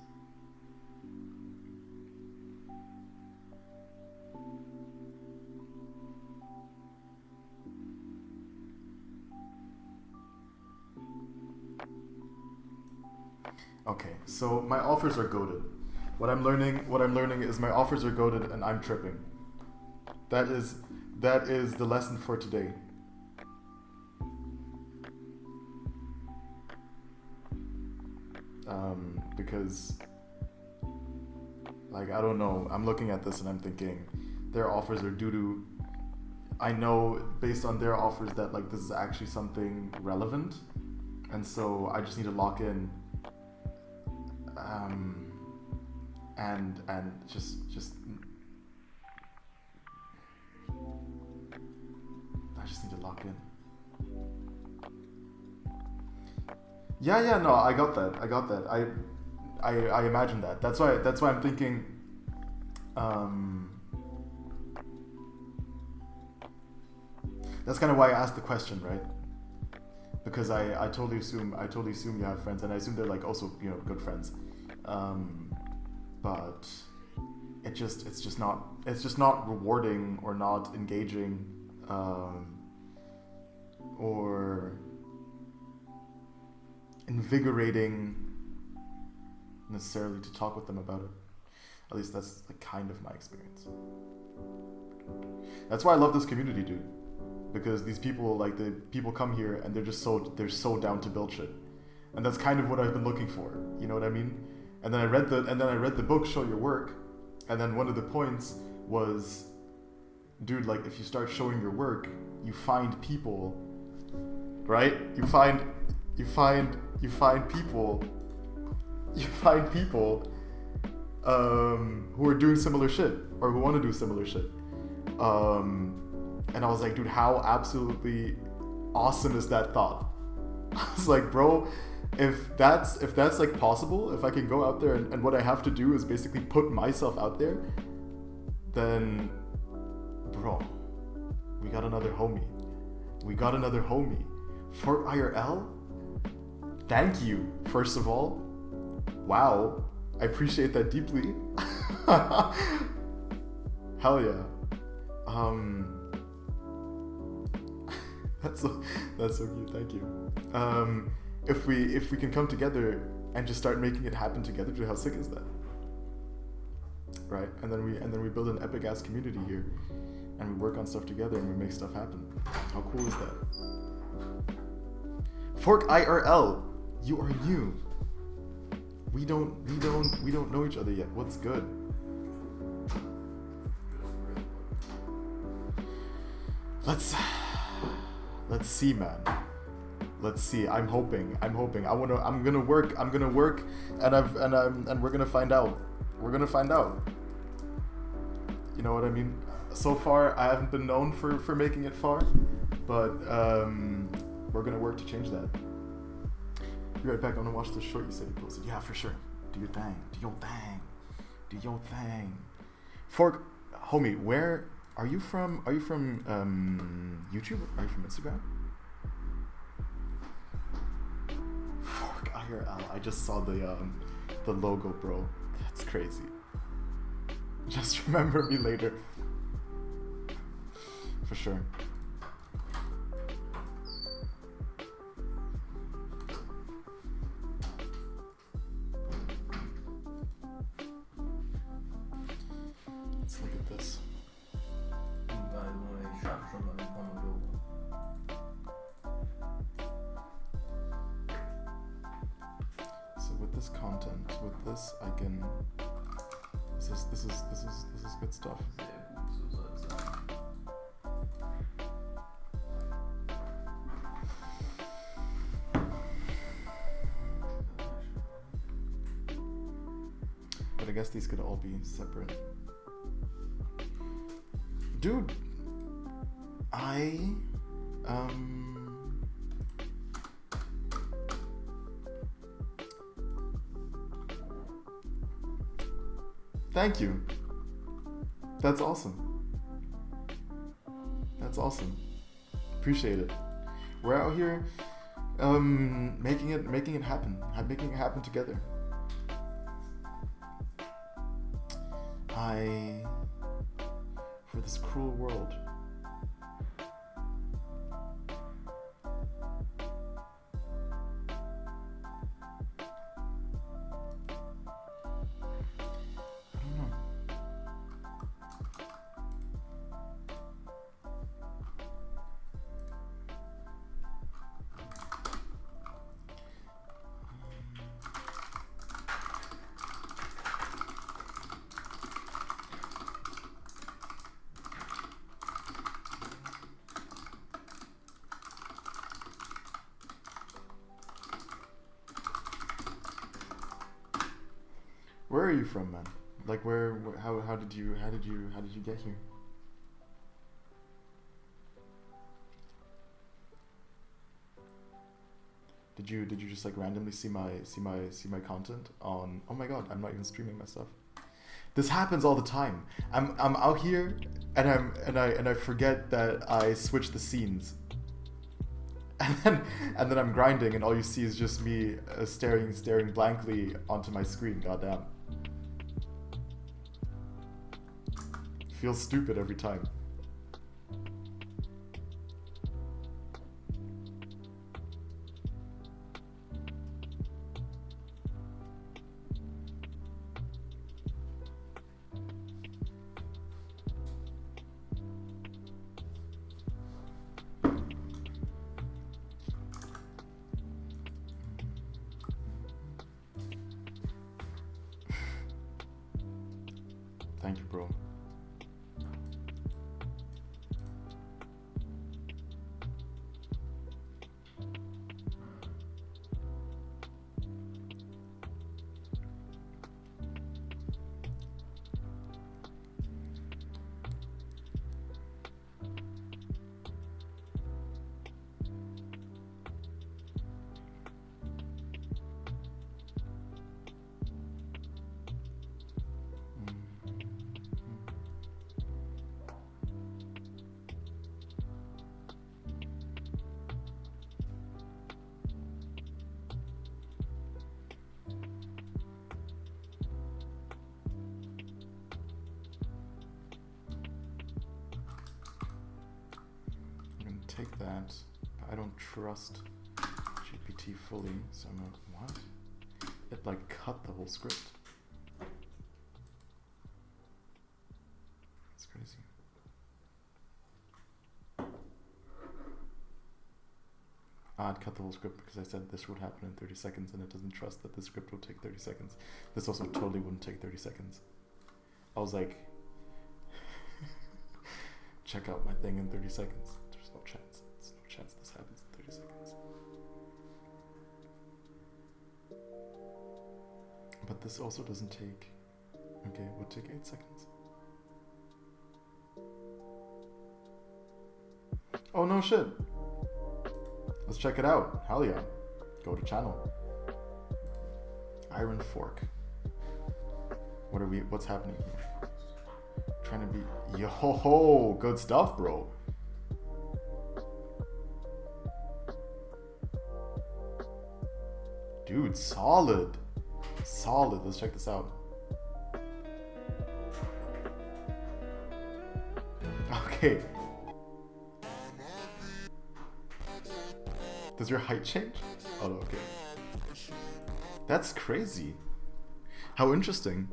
Okay, so my offers are goated. What I'm learning is my offers are goated and I'm tripping. That is the lesson for today. Because like, I don't know, I'm looking at this and I'm thinking their offers are doo-doo. I know based on their offers that like this is actually something relevant, and so I just need to lock in and just I just need to lock in. Yeah, no, I got that. I imagine that. That's why I'm thinking that's kind of why I asked the question, right? Because I totally assume you have friends, and I assume they're like also, you know, good friends. But it's just not rewarding or not engaging or invigorating necessarily to talk with them about it. At least that's like kind of my experience. That's why I love this community, dude. Because these people, like, the people come here and they're so down to build shit, and that's kind of what I've been looking for. You know what I mean? And then I read the book Show Your Work, and then one of the points was, dude, like, if you start showing your work, you find people, right? You find people who are doing similar shit or who want to do similar shit. And I was like, dude, how absolutely awesome is that thought? I was like, bro, if that's like possible, if I can go out there and what I have to do is basically put myself out there, then, bro, we got another homie. For IRL, thank you, first of all. Wow, I appreciate that deeply. Hell yeah. That's so cute. Thank you. If we can come together and just start making it happen together, dude, how sick is that? Right? And then we build an epic ass community here, and we work on stuff together and we make stuff happen. How cool is that? Fork IRL, you are new. We don't know each other yet. What's good? Let's see, man. Let's see. I'm hoping. I'm gonna work, and we're gonna find out. You know what I mean? So far, I haven't been known for making it far, but we're gonna work to change that. Be right back. I'm gonna watch the short you said you posted. Yeah, for sure. Do your thing. Fork, homie, where Are you from YouTube? Are you from Instagram? Fork IRL. I just saw the logo, bro. That's crazy. Just remember me later. For sure. Let's look at this. Ich schaffe schon mal ein Logo. So with this content, with this I can. This is good stuff. Sehr gut, so soll es sein. But I guess these could all be separate. Dude, thank you. That's awesome. That's awesome. Appreciate it. We're out here making it happen. Making it happen together. For this cruel world. I don't know. Where are you from, man? Like how did you get here? Did you just like randomly see my content on? Oh my god, I'm not even streaming my stuff. This happens all the time. I'm out here and I forget that I switch the scenes. And then I'm grinding and all you see is just me staring blankly onto my screen. Goddamn. Feels stupid every time. Thank you, bro. Take that. I don't trust GPT fully, so I'm like, what? It like cut the whole script. That's crazy. It cut the whole script because I said this would happen in 30 seconds and it doesn't trust that the script will take 30 seconds. This also totally wouldn't take 30 seconds. I was like, check out my thing in 30 seconds. There's no chance. There's no chance this happens in 30 seconds. But this also doesn't take... Okay, it would take 8 seconds. Oh no shit! Let's check it out. Hell yeah. Go to channel. Iron Fork. What's happening here? Trying to be... Yo ho ho! Good stuff, bro. Dude, solid. Solid. Let's check this out. Okay. Does your height change? Oh, okay. That's crazy. How interesting.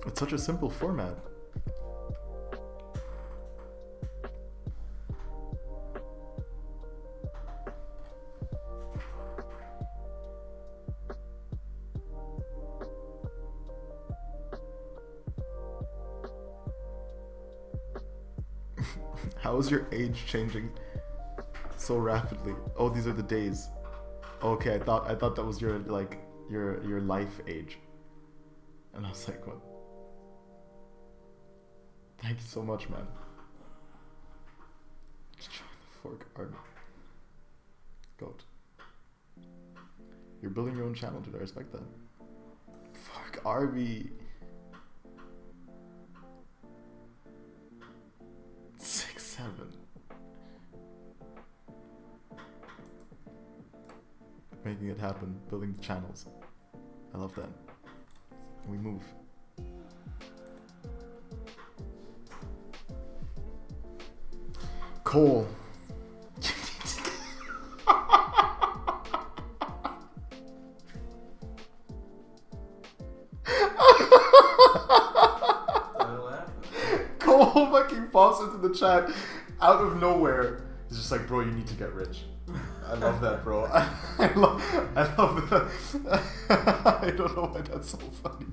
It's such a simple format. How is your age changing so rapidly? Oh, these are the days. Okay, I thought that was your like your life age. And I was like, what? Thank you so much, man. Join the fork army. Goat. You're building your own channel, dude. I respect that. Fork army. 6-7. Making it happen, building the channels. I love that. We move. Cole. Cole fucking pops into the chat out of nowhere. He's just like, bro, you need to get rich. I love that, bro. I love that. I don't know why that's so funny.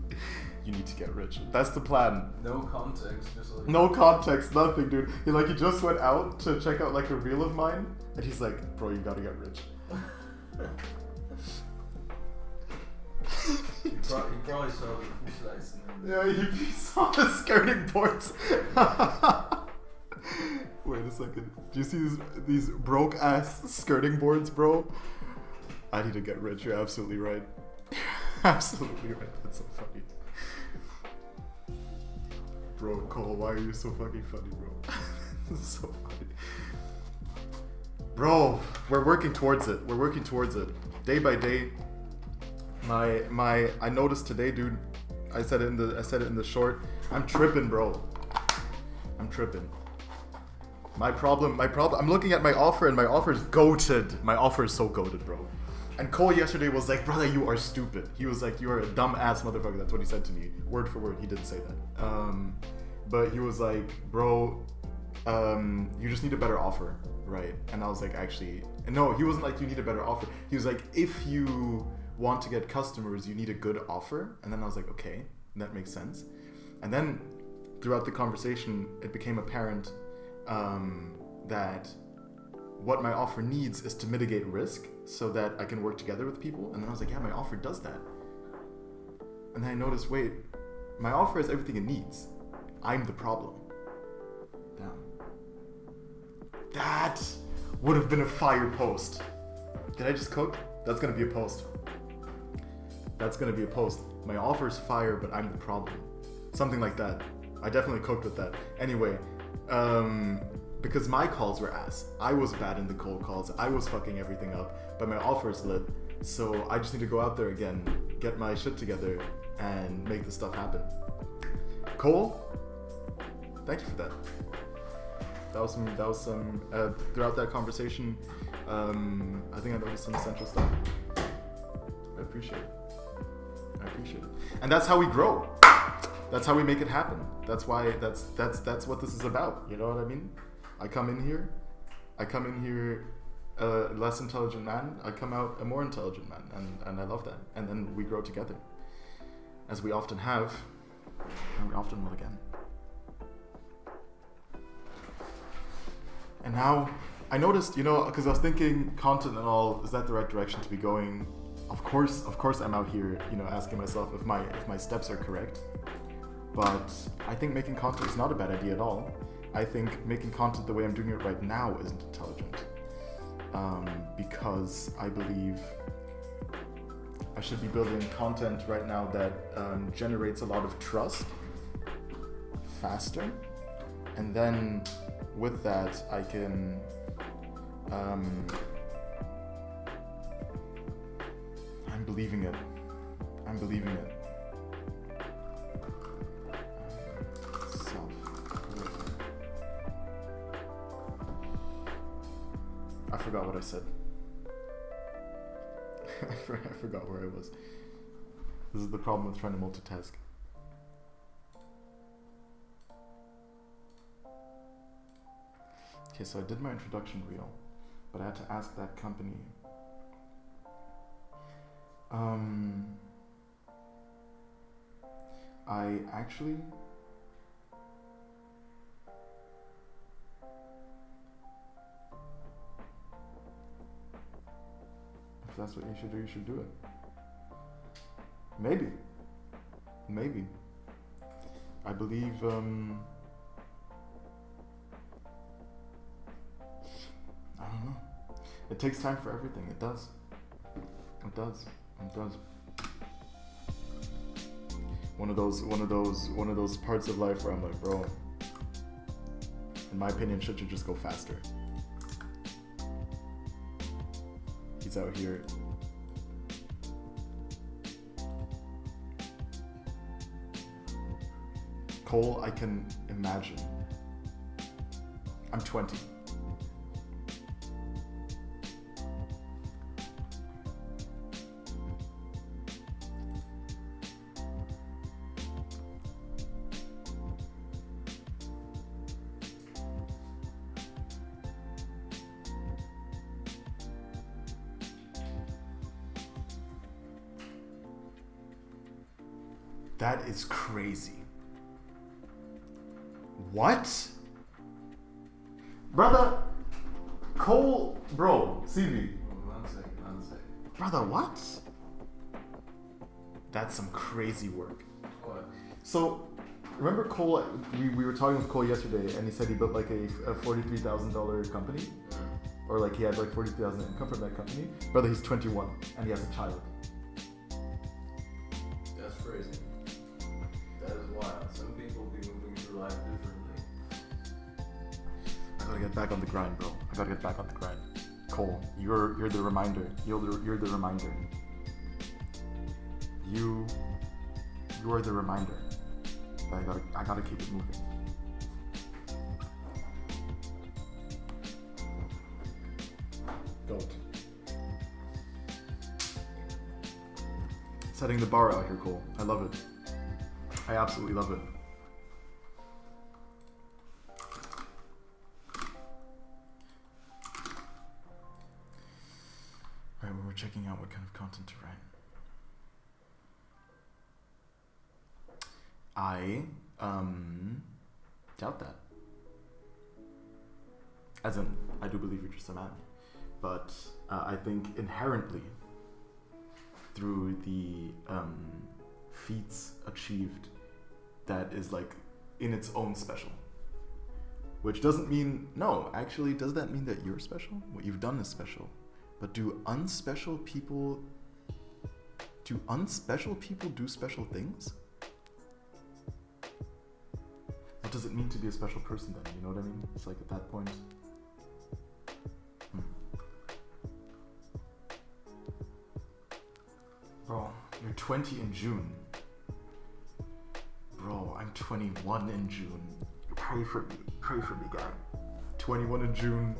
You need to get rich. That's the plan. No context, just like... No context, nothing, dude. He just went out to check out like a reel of mine, and he's like, bro, you gotta get rich. He probably saw the Fußleisten. Yeah, he saw the skirting boards. Wait a second. Do you see these broke ass skirting boards, bro? I need to get rich. You're absolutely right. Absolutely right. That's so funny. Bro, Cole, why are you so fucking funny, bro? This is so funny. Bro, we're working towards it. We're working towards it. Day by day. I noticed today, dude. I said it in the short. I'm tripping, bro. I'm tripping. My problem, I'm looking at my offer and my offer is goated. My offer is so goated, bro. And Cole yesterday was like, brother, you are stupid. He was like, you are a dumb ass motherfucker. That's what he said to me. Word for word. He didn't say that. But he was like, bro, you just need a better offer, right? And I was like, actually, no, he wasn't like, you need a better offer. He was like, if you want to get customers, you need a good offer. And then I was like, okay, that makes sense. And then throughout the conversation, it became apparent that what my offer needs is to mitigate risk so that I can work together with people. And then I was like, yeah, my offer does that. And then I noticed, wait, my offer is everything it needs. I'm the problem. Damn. That would have been a fire post. Did I just cook? That's gonna be a post. That's gonna be a post. My offer is fire, but I'm the problem. Something like that. I definitely cooked with that. Anyway, because my calls were ass. I was bad in the cold calls. I was fucking everything up, but my offer is lit. So I just need to go out there again, get my shit together, and make this stuff happen. Cole, thank you for that. That was some. Throughout that conversation, I think I noticed some essential stuff. I appreciate it. And that's how we grow. That's how we make it happen. That's why. That's what this is about. You know what I mean? I come in here a less intelligent man. I come out a more intelligent man, and I love that. And then we grow together, as we often have, and we often will again. And now I noticed, because I was thinking content and all, is that the right direction to be going? Of course I'm out here, asking myself if my steps are correct. But I think making content is not a bad idea at all. I think making content the way I'm doing it right now isn't intelligent. Because I believe I should be building content right now that generates a lot of trust faster, and then with that I can I'm believing it. I forgot what I said. I forgot where I was. This is the problem with trying to multitask. Okay, so I did my introduction reel, but I had to ask that company. I actually if that's what you should do it. Maybe. I believe I don't know. It takes time for everything. It does. One of those parts of life where I'm like, bro, in my opinion, shit should just go faster. He's out here. Cole, I can imagine. I'm 20. That is crazy. What? Brother, Cole, bro, CV. One sec. Brother, what? That's some crazy work. What? So, remember Cole, we were talking with Cole yesterday, and he said he built like a $43,000 company? Or like he had like $43,000 income from that company. Brother, he's 21, and he has a child. That's crazy. That is wild. Some people be moving through life differently. I gotta get back on the grind, bro. Cole, you're the reminder. You're the reminder. You are the reminder. I gotta keep it moving. Goat. Setting the bar out here, Cole. I love it. I absolutely love it. Alright, well, we're checking out what kind of content to write. I doubt that. As in, I do believe you're just a man. But I think inherently, through the feats achieved, that is like in its own special. Which doesn't mean, no, actually, does that mean that you're special? What you've done is special. But do unspecial people do special things? What does it mean to be a special person then? You know what I mean? It's like at that point. Bro, you're 20 in June. Bro, I'm 21 in June. Pray for me, guy. 21 in June,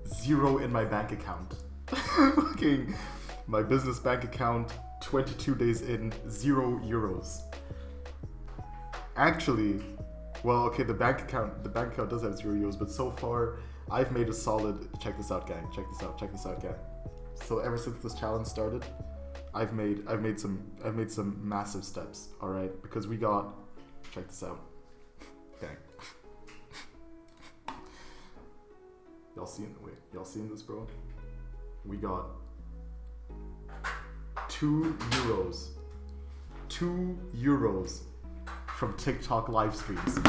0 in my bank account. Fucking my business bank account, 22 days in, 0 euros. Actually, well, okay, the bank account does have 0 euros, but so far I've made a solid. Check this out, gang. Check this out, gang. So ever since this challenge started, I've made some massive steps. All right, because we got. Check this out, gang. Y'all seeing this, bro? We got 2 euros. 2 euros from TikTok live streams.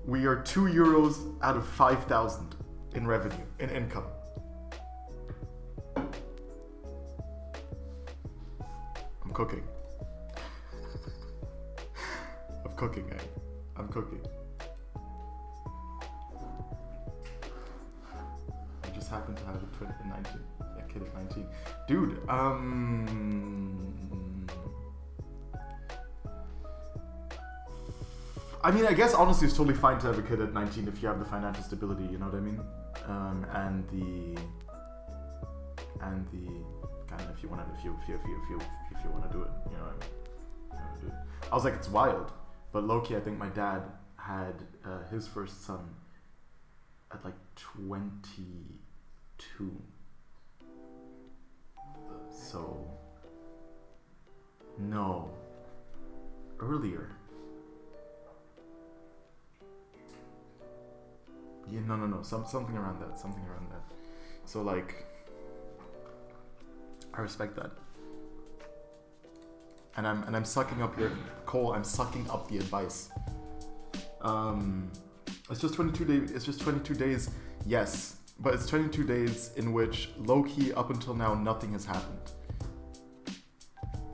We are 2 euros out of 5,000 in revenue, in income. cooking. I'm cooking, man. I'm cooking. I just happen to have a kid at 19. Dude, I mean, I guess honestly it's totally fine to have a kid at 19 if you have the financial stability, you know what I mean? And the kind of if you want to do it, you know what I mean? I was like, it's wild, but low-key, I think my dad had his first son at like 22. So no, earlier. Yeah, no, something around that. So like, I respect that. And I'm sucking up your Cole. I'm sucking up the advice. It's just 22 days. It's just 22 days. Yes, but it's 22 days in which low key up until now nothing has happened.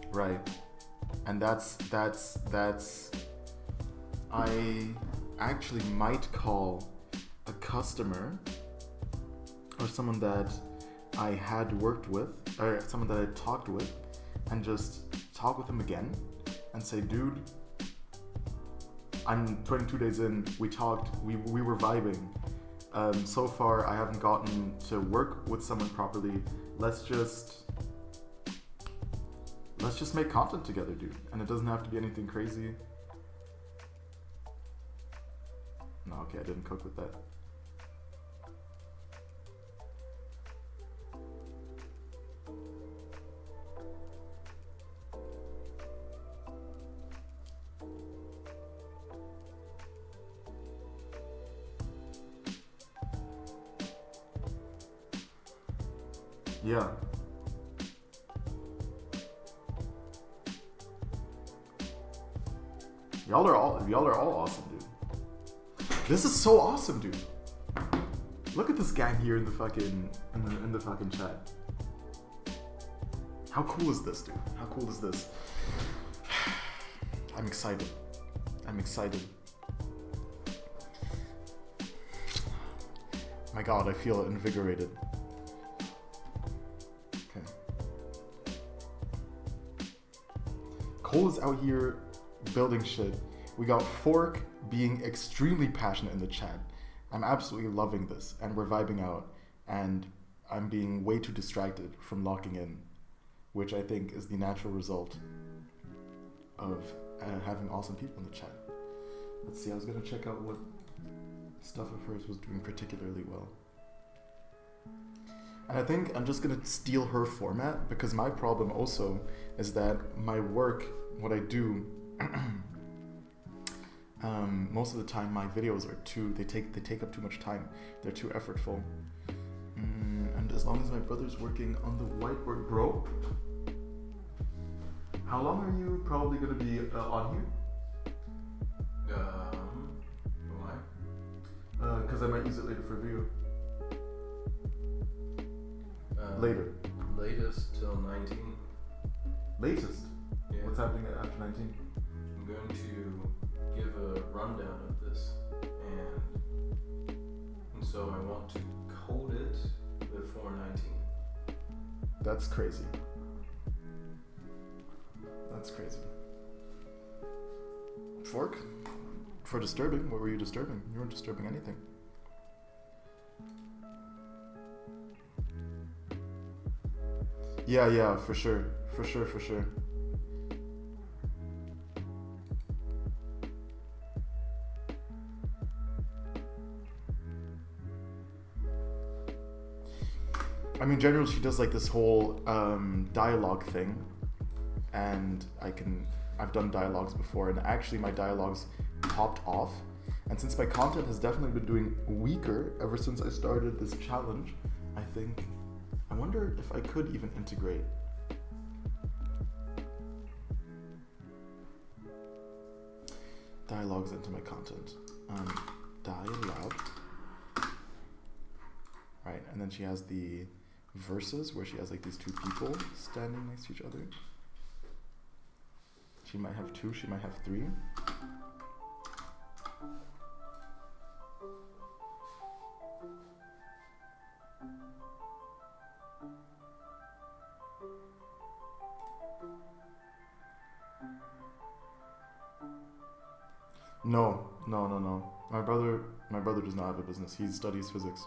Right, and that's. I actually might call a customer or someone that I had worked with or someone that I talked with and just talk with them again and say, dude, I'm 22 days in, we talked, we were vibing. So far I haven't gotten to work with someone properly. Let's just make content together, dude. And it doesn't have to be anything crazy. No, okay, I didn't cook with that. Yeah. Y'all are all awesome, dude. This is so awesome, dude. Look at this gang here in the fucking chat. How cool is this, dude? How cool is this? I'm excited. My God, I feel invigorated. Okay. Cole is out here building shit. We got Fork being extremely passionate in the chat. I'm absolutely loving this, and we're vibing out, and I'm being way too distracted from locking in, which I think is the natural result of having awesome people in the chat. Let's see, I was gonna check out what stuff of hers was doing particularly well. And I think I'm just gonna steal her format, because my problem also is that my work, what I do, most of the time my videos are they take up too much time. They're too effortful. And as long as my brother's working on the whiteboard, bro. How long are you probably gonna be on here? Why? Because I might use it later for a video. Later. Latest till 19. Latest? Yeah. What's happening after 19? I'm going to give a rundown of this, and so I want to code it before 19. That's crazy. That's crazy. Fork? For disturbing? What were you disturbing? You weren't disturbing anything. Yeah, for sure. I mean, generally she does like this whole dialogue thing, and I've done dialogues before, and actually my dialogues popped off, and since my content has definitely been doing weaker ever since I started this challenge, I wonder if I could even integrate dialogues into my content. Dialogue. Right, and then she has the verses where she has like these two people standing next to each other. She might have 2, she might have 3. No. My brother does not have a business. He studies physics.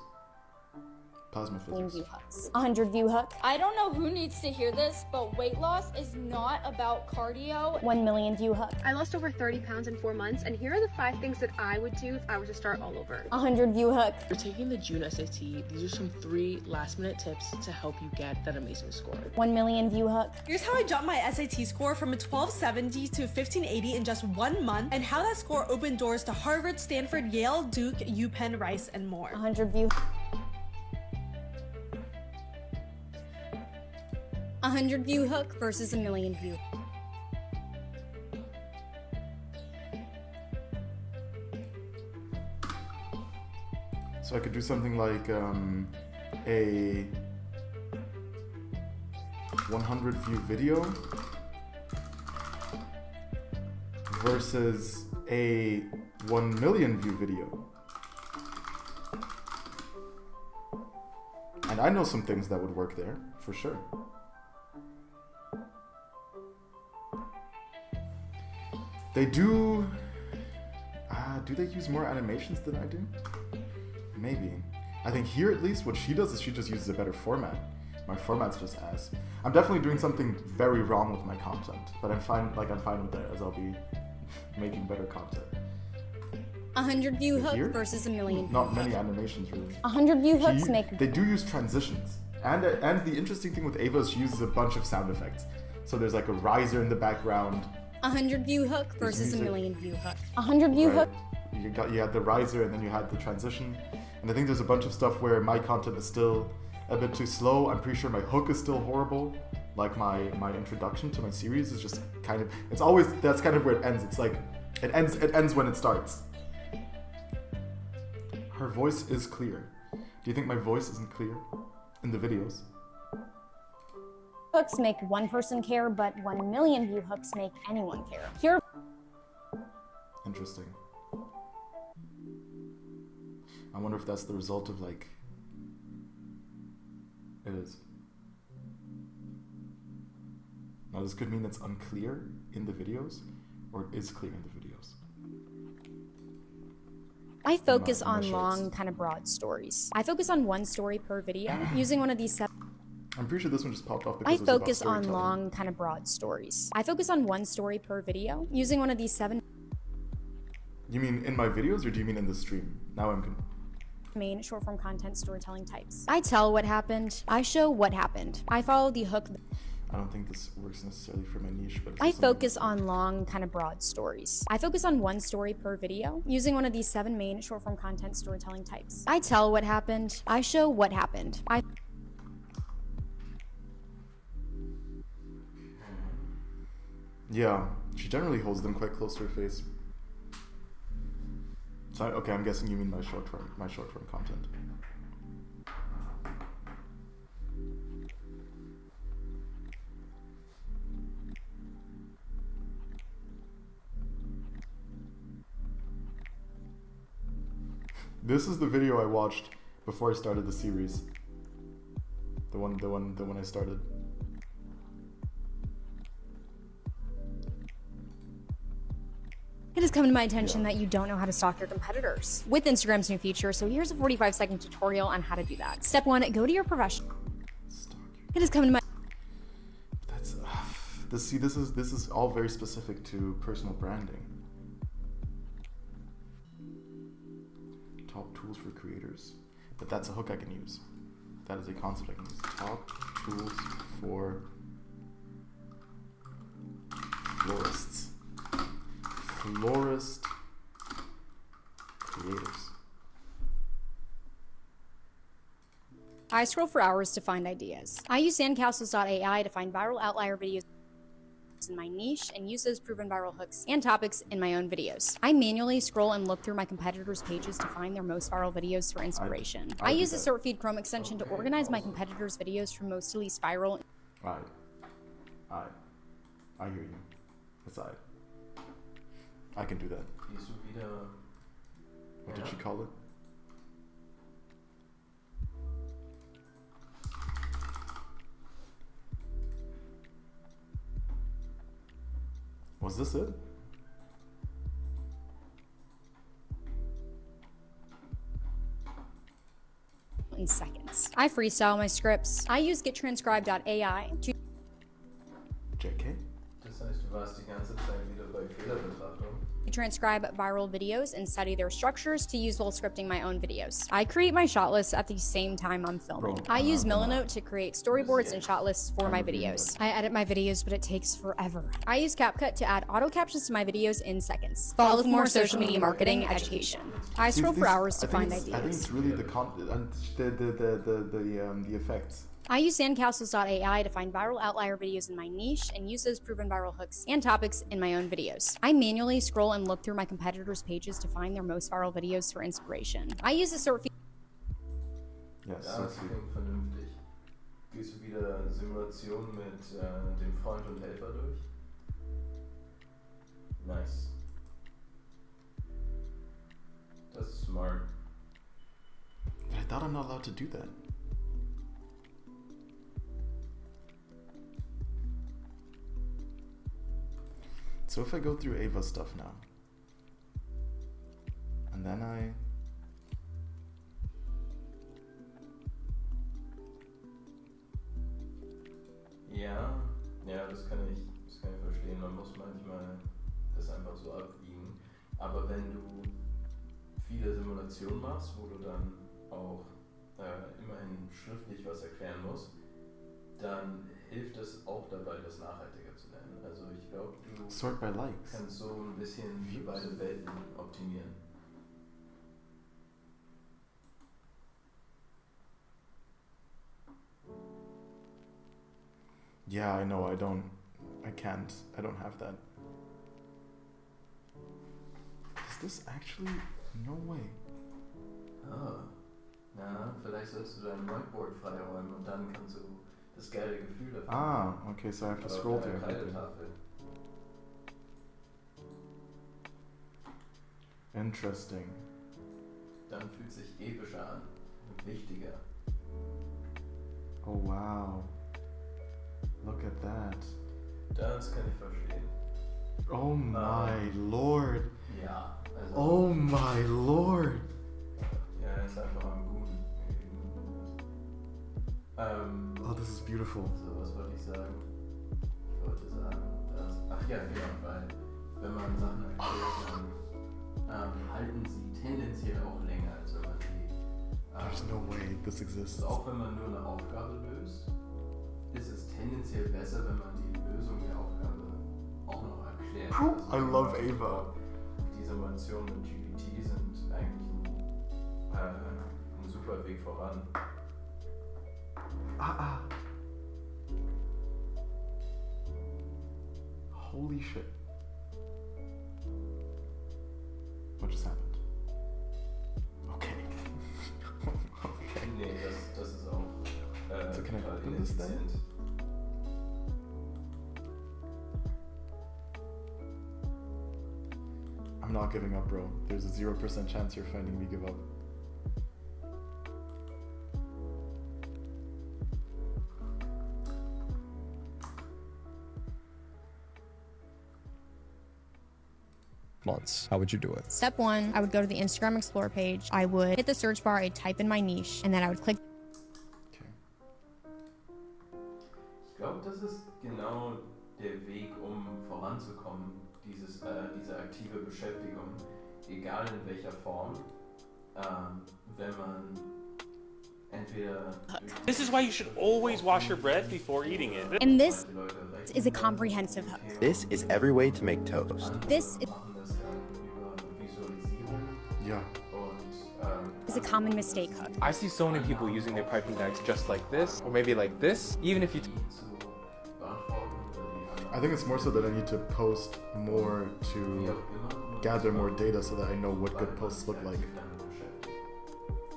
Plasma physics. View hooks. 100 view hook. I don't know who needs to hear this, but weight loss is not about cardio. 1 million view hook. I lost over 30 pounds in 4 months, and here are the 5 things that I would do if I were to start all over. 100 view hook. You're taking the June SAT. These are some 3 last-minute tips to help you get that amazing score. 1 million view hook. Here's how I jumped my SAT score from a 1270 to a 1580 in just 1 month, and how that score opened doors to Harvard, Stanford, Yale, Duke, UPenn, Rice, and more. 100 view. 100 view hook versus 1 million view. So I could do something like a 100 view video versus a 1 million view video. And I know some things that would work there, for sure. They do... do they use more animations than I do? Maybe. I think here at least what she does is she just uses a better format. My format's just ass. I'm definitely doing something very wrong with my content, but I'm fine with that as I'll be making better content. 100 view hook Here? versus 1 million. Not many animations really. 100 view hooks make. They do use transitions. And the interesting thing with Ava is she uses a bunch of sound effects. So there's like a riser in the background. 100 view hook versus 1 music. million view hook. 100 view hook. You had the riser and then you had the transition. And I think there's a bunch of stuff where my content is still a bit too slow. I'm pretty sure my hook is still horrible. Like my introduction to my series is just kind of, it's always, that's kind of where it ends. It's like, it ends when it starts. Her voice is clear. Do you think my voice isn't clear in the videos? Hooks make one person care, but 1 million view hooks make anyone care. Here. Interesting. I wonder if that's the result of like... It is. Now this could mean it's unclear in the videos, or it is clear in the videos. I focus on long, kind of broad stories. I focus on 1 story per video, using one of these 7. I'm pretty sure this one just popped off because I it was about focus on storytelling. long, kind of broad stories. I focus on 1 story per video, using one of these 7 You mean in my videos, or do you mean in the stream? Now I'm main short form content storytelling types. I tell what happened. I show what happened. I follow the hook. I don't think this works necessarily for my niche, but I focus on long, kind of broad stories. I focus on 1 story per video, using one of these 7 main short form content storytelling types. I tell what happened. I show what happened. Yeah, she generally holds them quite close to her face. So, okay, I'm guessing you mean my short form content. This is the video I watched before I started the series. The one I started. It has come to my attention that you don't know how to stalk your competitors with Instagram's new feature, so here's a 45-second tutorial on how to do that. Step 1, go to your professional. It has come to my... That's this is all very specific to personal branding. Top tools for creators, but that's a hook I can use. That is a concept I can use. Top tools for florists. Florist creators. I scroll for hours to find ideas. I use sandcastles.ai to find viral outlier videos in my niche and use those proven viral hooks and topics in my own videos. I manually scroll and look through my competitors' pages to find their most viral videos for inspiration. I use the sort feed Chrome extension to organize my competitors' videos from most to least viral. I hear you. aside. I can do that. Gehst du wieder... What did she call it? Was this it? In seconds. I freestyle my scripts. I use gettranscribe.ai to JK? Das heißt, du warst die ganze Zeit wieder bei Fehlerbetrachtung. transcribe viral videos and study their structures to use while scripting my own videos. I create my shot lists at the same time I'm filming. Bro, I use Milanote to create storyboards and shot lists for my videos. I edit my videos, but it takes forever. I use CapCut to add auto captions to my videos in seconds. Follow for more social media marketing education. I scroll for hours to find ideas. I think it's really the the effects. I use sandcastles.ai to find viral outlier videos in my niche and use those proven viral hooks and topics in my own videos. I manually scroll and look through my competitors' pages to find their most viral videos for inspiration. I use a sort Ja, Ja, so das viel. klingt vernünftig. Gehst du wieder Simulation mit dem Freund und Helfer durch? Nice. Das ist smart. But I thought I'm not allowed to do that. So if I go through Ava's stuff now, and then Ja, das kann ich verstehen. Man muss manchmal das einfach so abwiegen. Aber wenn du viele Simulationen machst, wo du dann auch immerhin schriftlich was erklären musst, dann hilft es auch dabei, das nachhaltiger zu lernen. Also ich glaube, du sort by likes. kannst so ein bisschen für beide Welten optimieren. Yeah, I know, I don't have that. Is this actually, no way. Ah, na, vielleicht sollst du dein Whiteboard freiräumen und dann kannst du das geile Gefühl dafür Ah, okay, so I have to Aber scroll auf through deiner everything. Kreidetafel. Interesting. Dann fühlt sich epischer an und wichtiger. Oh wow. Look at that. Das kann ich verstehen. Oh my lord. Ja, also. Oh my lord. Ja, er ist einfach am Guten. Oh, this is beautiful. So, was wollte ich sagen? Ich wollte sagen, dass. Ach ja, genau, weil wenn man Sachen erklärt, dann halten sie tendenziell auch länger, als wenn man die. There's no way this exists. Also auch wenn man nur eine Aufgabe löst, ist es tendenziell besser, wenn man die Lösung der Aufgabe auch noch erklärt. I love Ava. Die Simulationen mit GPT sind eigentlich ein super Weg voran. Holy shit. What just happened? Okay. Okay. Nee, das ist auch So can I total open this then? ineffizient. I'm not giving up, bro. There's a 0% chance you're finding me give up. Months. How would you do it? Step 1, I would go to the Instagram Explore page. I would hit the search bar, I'd type in my niche, and then I would click Okay. Ich glaube, das ist genau der Weg, um voranzukommen, diese aktive Beschäftigung, egal in welcher Form, wenn man entweder This is why you should always wash your bread before eating it. and this is a comprehensive hook. This is every way to make toast. This machen das dann über Visualisierung Yeah. und is a common mistake hook. I see so many people using their piping bags just like this, or maybe like this, even if you die zu beantworten I think it's more so that I need to post more to gather more data so that I know what good posts look like.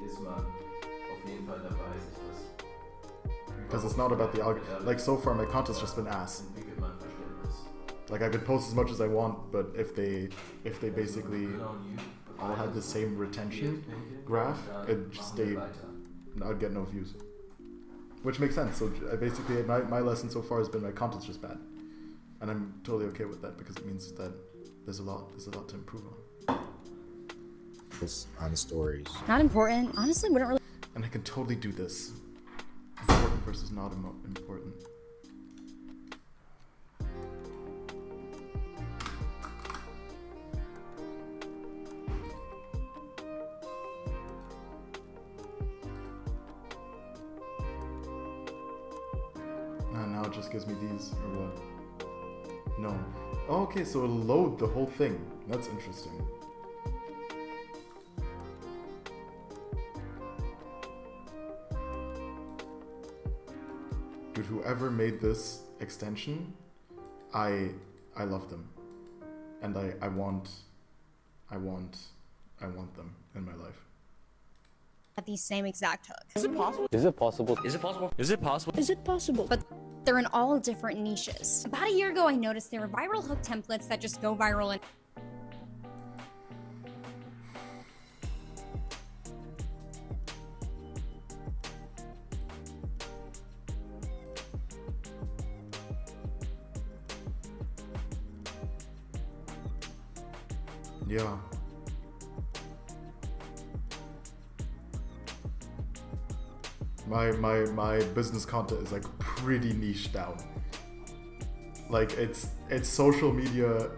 Ist man auf jeden Fall dabei, sich das Because it's not about the algorithm. Like so far, my content's just been ass. entwickelt man Verständnis. Like I could post as much as I want, but if they basically all had the same retention graph, I'd get no views. Which makes sense. So basically my lesson so far has been my content's just bad. And I'm totally okay with that because it means that there's a lot to improve on. On stories. Not important. Honestly, wouldn't really. And I can totally do this. Important versus not important. Now it just gives me these, or what? No. Oh, okay, so it'll load the whole thing. That's interesting. Dude, whoever made this extension, I love them. And I want them in my life. At the same exact hooks. Is it possible? Is it possible? Is it possible? Is it possible? Is it possible? But they're in all different niches. About a year ago, I noticed there were viral hook templates that just go viral and yeah. My business content is like pretty niche down. Like it's social media.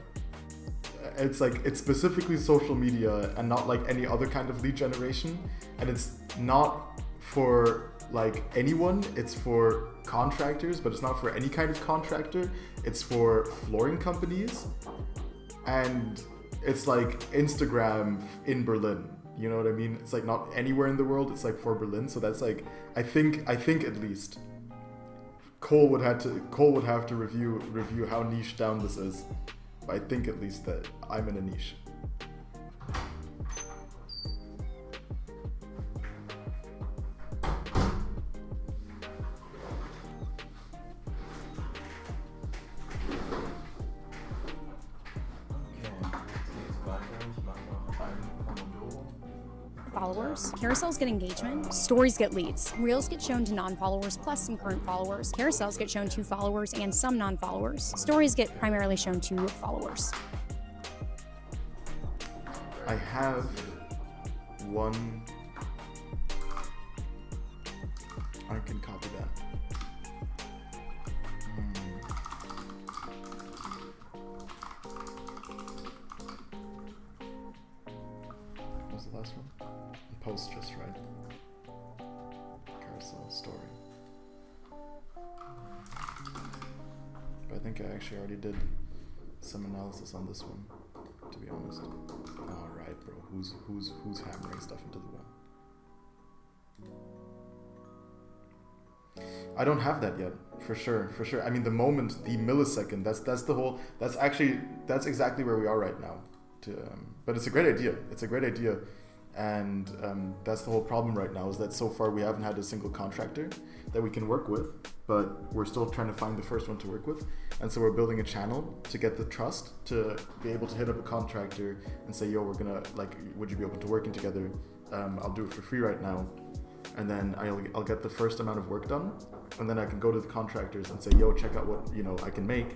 It's specifically social media and not like any other kind of lead generation. And it's not for like anyone. It's for contractors, but it's not for any kind of contractor. It's for flooring companies, and it's like Instagram in Berlin. You know what I mean? It's like not anywhere in the world. It's like for Berlin. So that's like I think at least Cole would have to review how niche down this is. But I think at least that I'm in a niche. followers. Carousels get engagement. Stories get leads. Reels get shown to non-followers plus some current followers. Carousels get shown to followers and some non-followers. Stories get primarily shown to followers. I have one. I can copy that. What was the last one? Post just right. Carousel story. But I think I actually already did some analysis on this one, to be honest. Alright, bro. Who's hammering stuff into the wall? I don't have that yet, for sure. I mean, the millisecond, that's exactly where we are right now. But it's a great idea. And that's the whole problem right now, is that so far we haven't had a single contractor that we can work with, but we're still trying to find the first one to work with. And so we're building a channel to get the trust to be able to hit up a contractor and say, yo, we're gonna, like, would you be open to working together? I'll do it for free right now. And then I'll get the first amount of work done. And then I can go to the contractors and say, yo, check out what, I can make.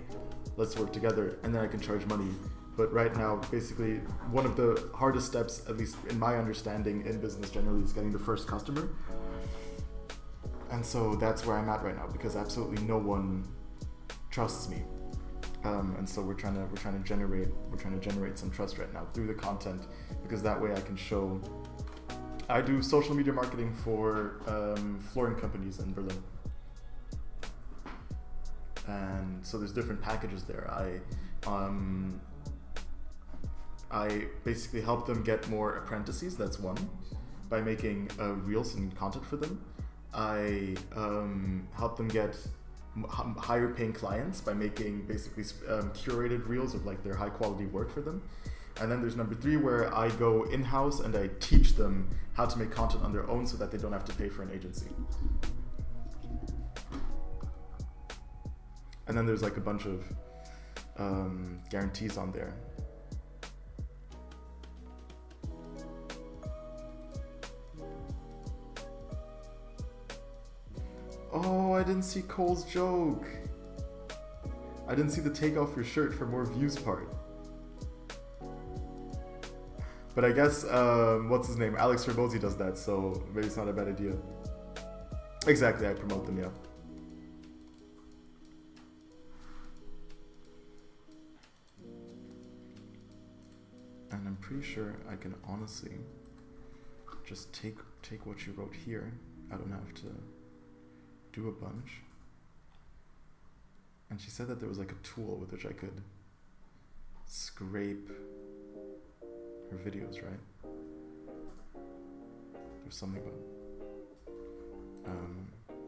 Let's work together. And then I can charge money. But right now, basically, one of the hardest steps, at least in my understanding in business generally, is getting the first customer. And so that's where I'm at right now, because absolutely no one trusts me. And so we're trying to generate some trust right now through the content, because that way I can show. I do social media marketing for flooring companies in Berlin. And so there's different packages there. I basically help them get more apprentices, that's one, by making reels and content for them. I help them get higher paying clients by making basically curated reels of like their high quality work for them. And then there's number 3, where I go in-house and I teach them how to make content on their own so that they don't have to pay for an agency. And then there's like a bunch of guarantees on there. Oh, I didn't see Cole's joke. I didn't see the take off your shirt for more views part. But I guess, what's his name? Alex Herbosi does that, so maybe it's not a bad idea. Exactly, I promote them, yeah. And I'm pretty sure I can honestly just take what you wrote here. I don't have to do a bunch. And she said that there was like a tool with which I could scrape her videos, right? There's something about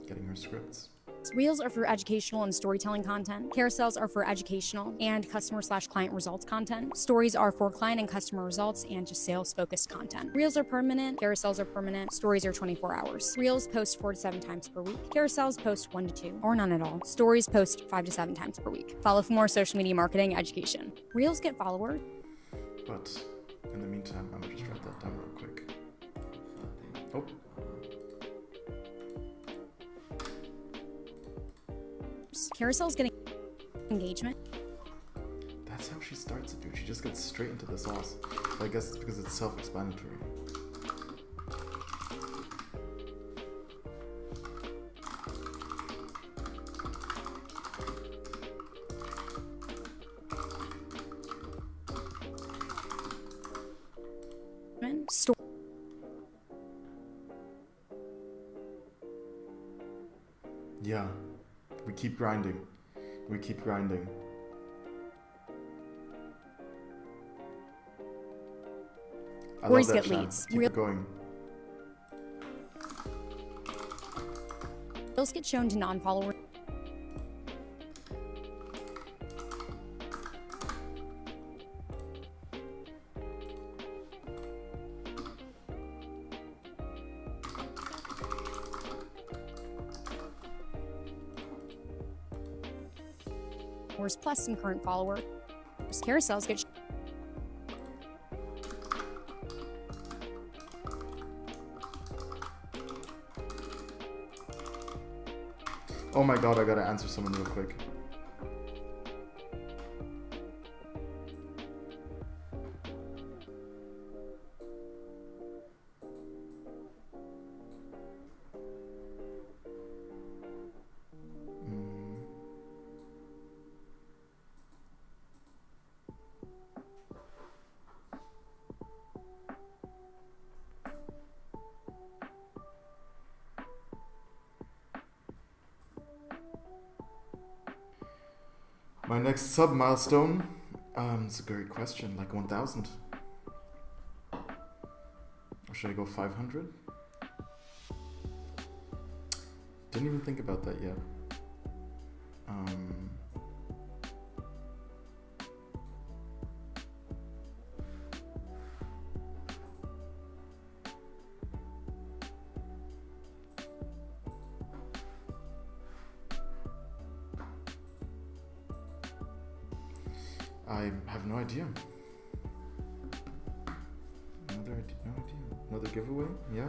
getting her scripts. Reels are for educational and storytelling content. Carousels are for educational and customer/client results content. Stories are for client and customer results and just sales-focused content. Reels are permanent. Carousels are permanent. Stories are 24 hours. Reels post 4 to 7 times per week. Carousels post 1 to 2, or none at all. Stories post 5 to 7 times per week. Follow for more social media marketing education. Reels get followers. But in the meantime, I'm gonna just write that down real quick. Oh. Carousels getting engagement. That's how she starts it, dude. She just gets straight into the sauce. But I guess it's because it's self-explanatory. Yeah. We keep grinding. We keep grinding. I love that, Shan. Keep it going. Reels get shown to non-followers. Plus some current followers. Carousels get Oh my god, I gotta answer someone real quick. My next sub milestone, it's a great question, like 1,000. Or should I go 500? Didn't even think about that yet. I have no idea. No idea. Another giveaway? Yeah.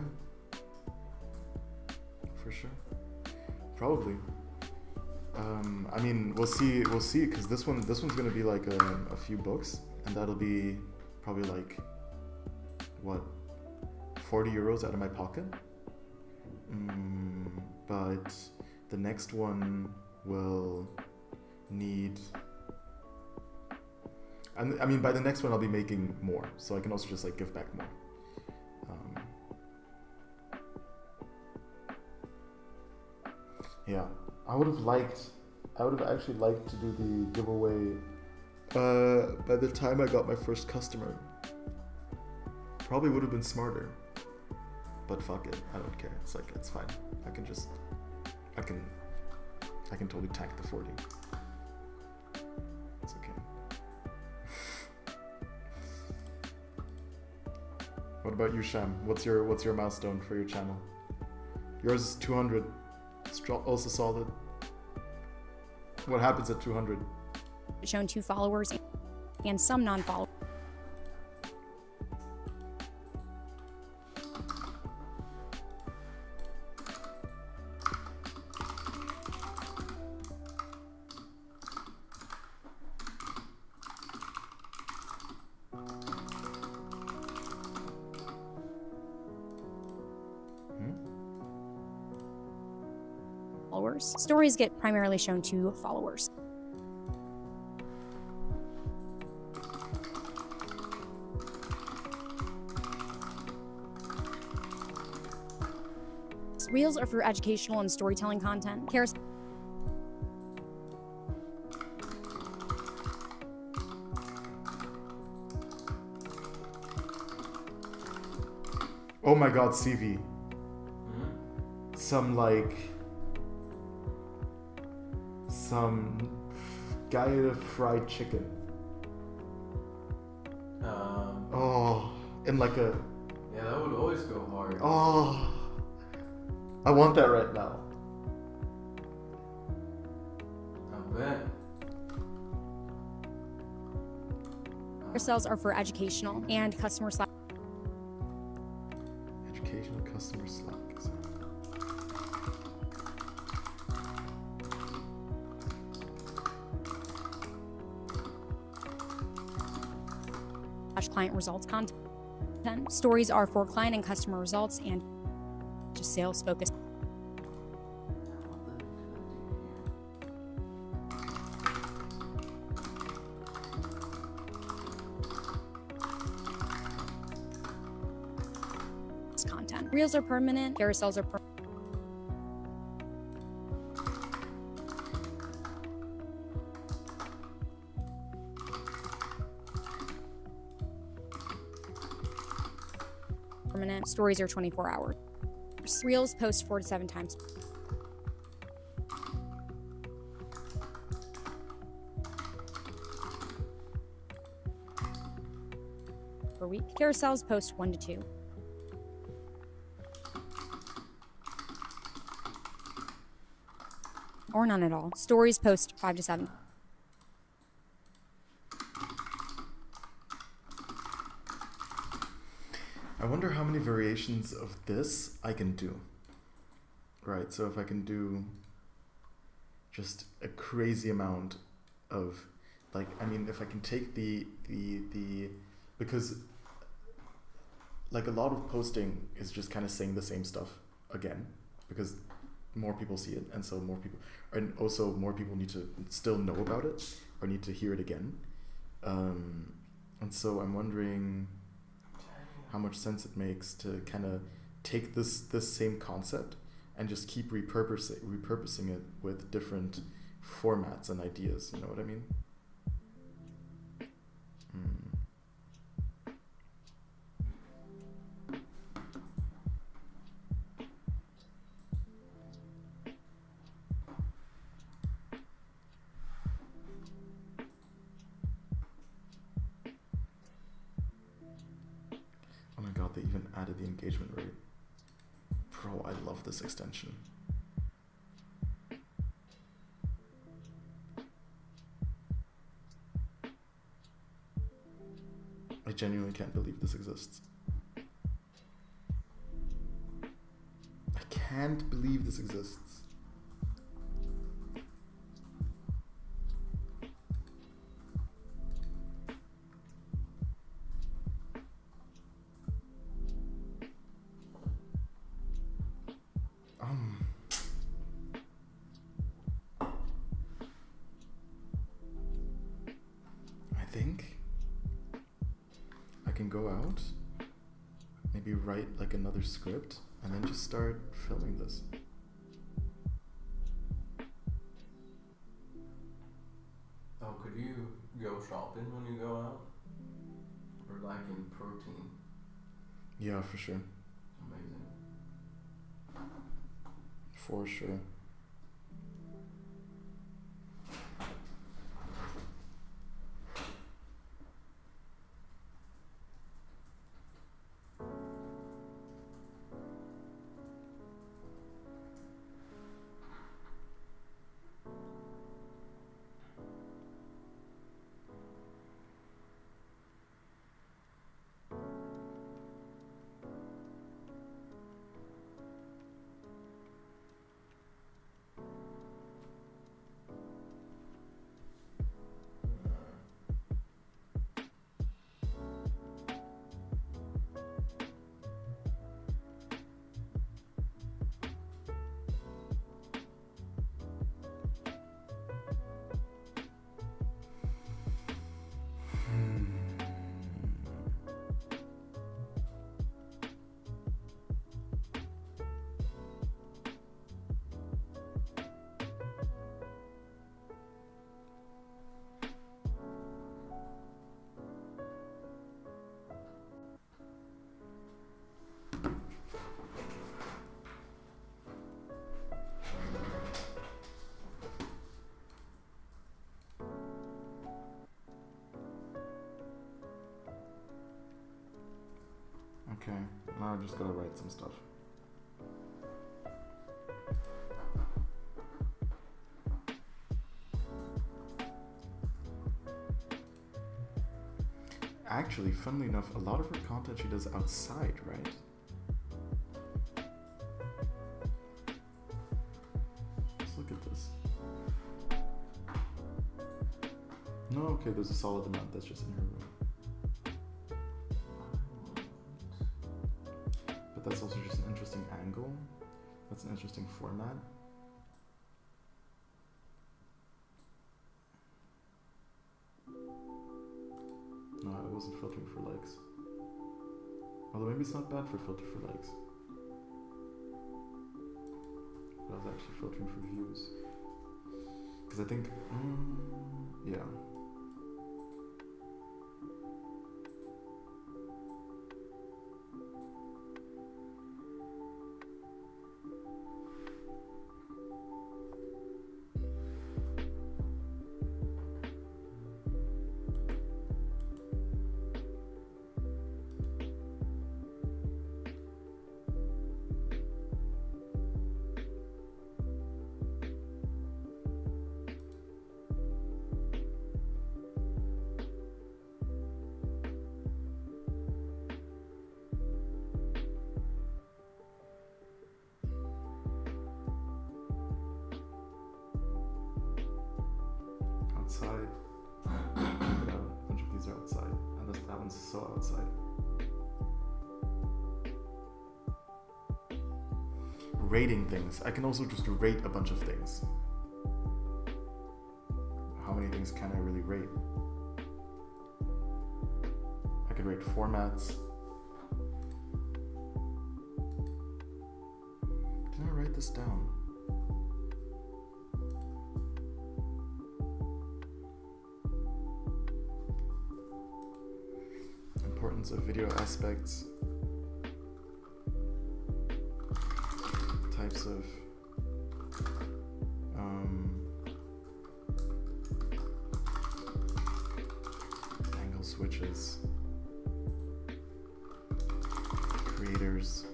For sure. Probably. I mean, we'll see, because this one's gonna be like a few books, and that'll be probably like, what, 40 euros out of my pocket? But the next one will need... I mean, by the next one, I'll be making more, so I can also just like give back more. Yeah, I would have actually liked to do the giveaway by the time I got my first customer. Probably would have been smarter, but fuck it, I don't care. It's like, it's fine. I can totally tank the 40. It's okay. What about you, Sham? What's your milestone for your channel? Yours is 200. It's also solid. What happens at 200? shown to followers and some non-followers. Stories get primarily shown to followers. Reels are for educational and storytelling content. Oh my god, CV. Some Geile fried chicken. In like a... Yeah, that would always go hard. Oh, I want that right now. I bet. Carousels are for educational and customer slash. Educational customer slack. Client results content. Stories are for client and customer results and just sales focused. Content. Reels are permanent, carousels are permanent. Stories are 24 hours. Reels post 4 to 7 times per week. Carousels post 1 to 2. Or none at all. Stories post 5 to 7. I wonder how many variations of this I can do. Right, so if I can do just a crazy amount of, like, I mean, if I can take the because like a lot of posting is just kind of saying the same stuff again, because more people see it, and so more people, and also more people need to still know about it or need to hear it again. And so I'm wondering how much sense it makes to kind of take this same concept and just keep repurposing it with different formats and ideas. You know what I mean? Oh my god, they even added the engagement rate. Bro, I love this extension. I genuinely can't believe this exists. I can't believe this exists. I think I can go out, maybe write like another script, and then just start filming this. Oh, could you go shopping when you go out? Or like in protein? Yeah, for sure. Amazing. For sure. Okay, now I just gotta write some stuff. Actually, funnily enough, a lot of her content she does outside, right? Let's look at this. No, okay, there's a solid amount that's just in her room. But that's also just an interesting angle. That's an interesting format. No, I wasn't filtering for likes. Although maybe it's not bad for filter for likes. But I was actually filtering for views. Because I think, yeah. Outside. Check it out. A bunch of these are outside. And that one's so outside. Rating things. I can also just rate a bunch of things. How many things can I really rate? I could rate formats. Can I write this down? Importance of video aspects, types of angle switches, creators,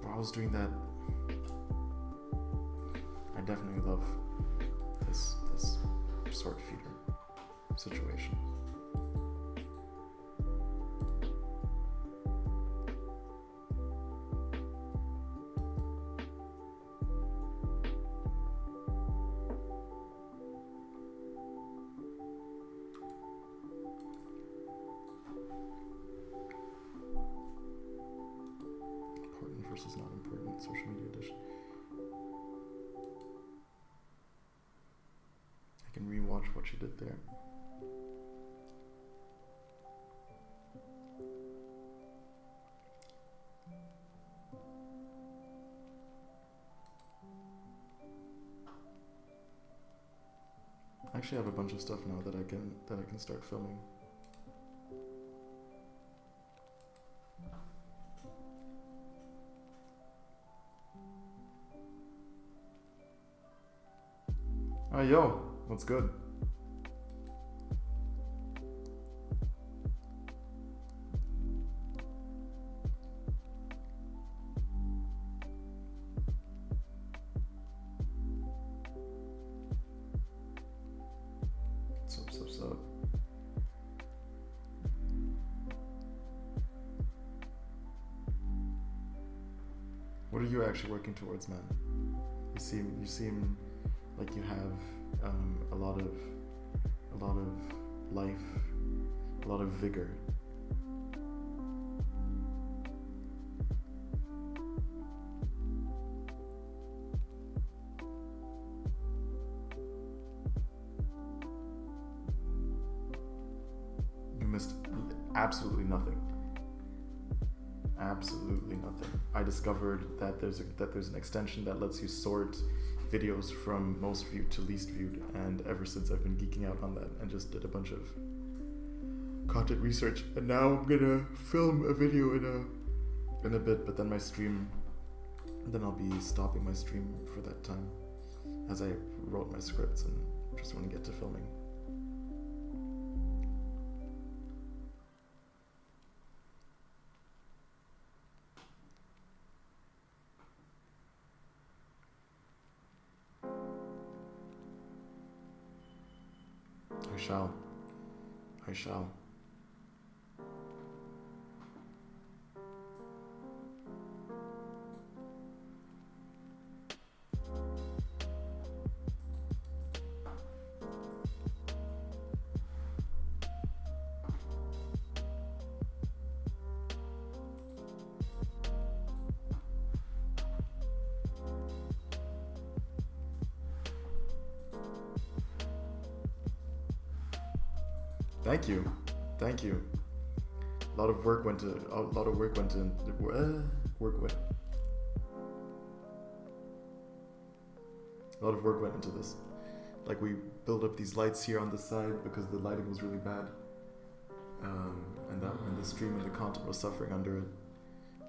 I was doing that. I definitely love this sword feeder situation. Important versus not important, social media edition. I can rewatch what she did there. I actually have a bunch of stuff now that I can start filming. Oh, yo, what's good? Sup. What are you actually working towards, man? You seem like you have a lot of life, a lot of vigor. You missed absolutely nothing. Absolutely nothing. I discovered that there's an extension that lets you sort videos from most viewed to least viewed, and ever since I've been geeking out on that and just did a bunch of content research, and now I'm gonna film a video in in a bit, but then then I'll be stopping my stream for that time as I wrote my scripts and just want to get to filming. I shall. Thank you. A lot of work went into this. Like, we built up these lights here on the side because the lighting was really bad, and the stream and the content was suffering under it.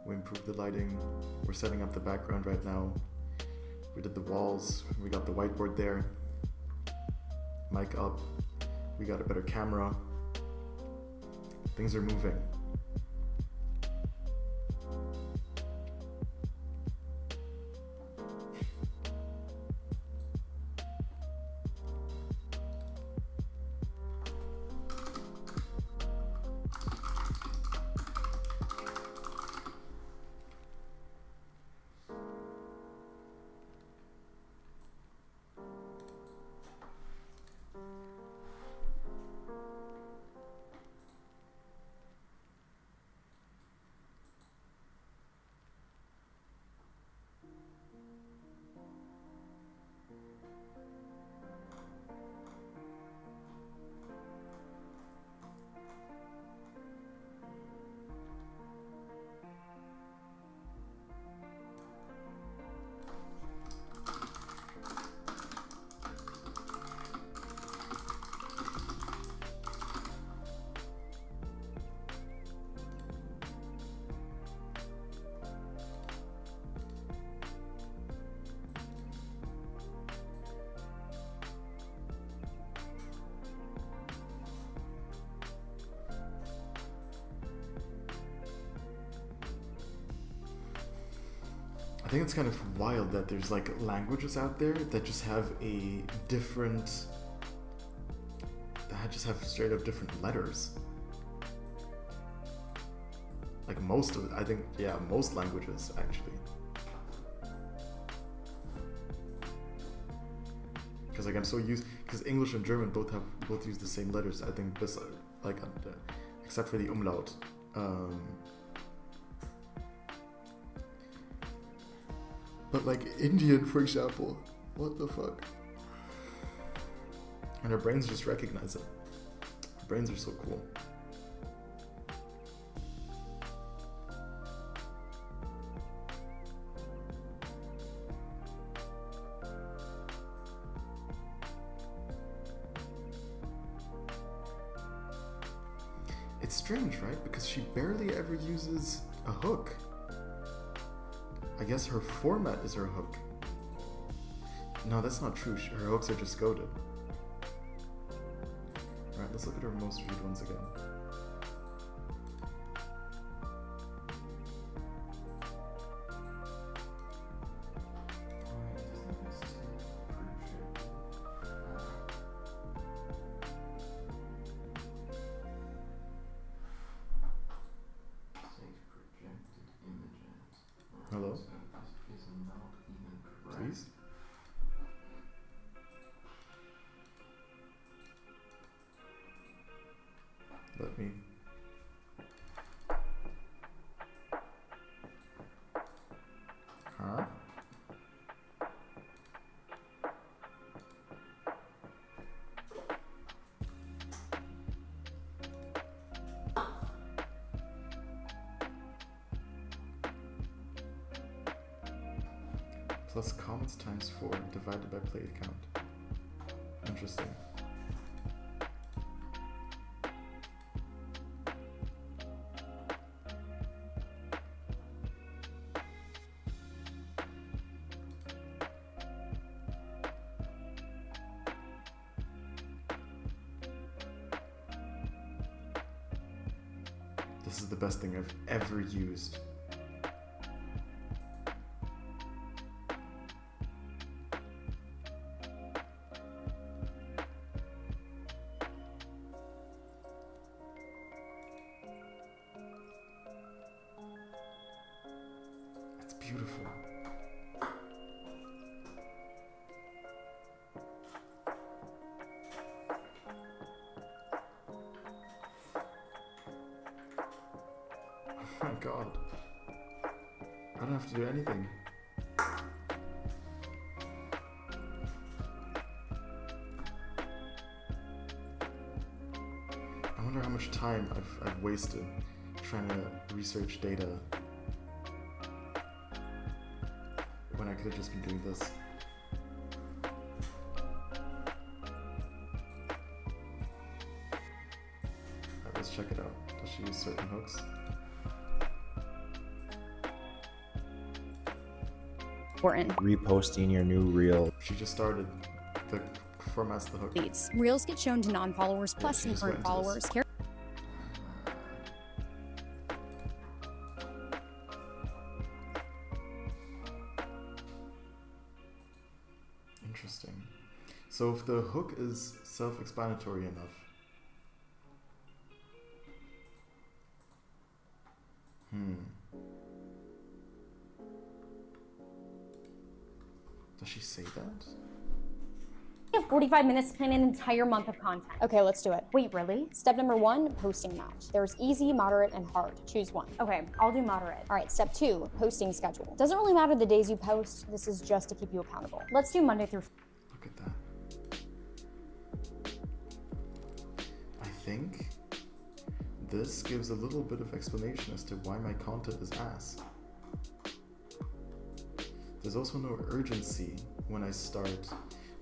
We improved the lighting. We're setting up the background right now. We did the walls. We got the whiteboard there. Mic up. We got a better camera. Things are moving. I think it's kind of wild that there's like languages out there that just have straight up different letters. Like most languages actually. Because like I'm so used, because English and German both use the same letters. I think this except for the umlaut. But like Indian, for example, what the fuck? And our brains just recognize it. Our brains are so cool. It's strange, right? Because she barely ever uses a hook. I guess her format is her hook. No, that's not true. Her hooks are just coded. Alright, let's look at her most viewed ones again. Hello? Please? Let me... Huh? Plus comments times 4 divided by play count. Interesting. is the best thing I've ever used. It's beautiful. Oh my god. I don't have to do anything. I wonder how much time I've wasted trying to research data when I could have just been doing this. Alright, let's check it out. Does she use certain hooks? Reposting your new reel. She just started. The format's the hook. Reels get shown to non-followers plus she some just current went into this. followers. Interesting. So if the hook is self-explanatory enough, does she say that? You have 45 minutes to plan an entire month of content. Okay, let's do it. Wait, really? Step number 1, posting match. There's easy, moderate, and hard. Choose one. Okay, I'll do moderate. All right, step 2, posting schedule. Doesn't really matter the days you post. This is just to keep you accountable. Let's do Monday through. Look at that. I think this gives a little bit of explanation as to why my content is ass. There's also no urgency when I start.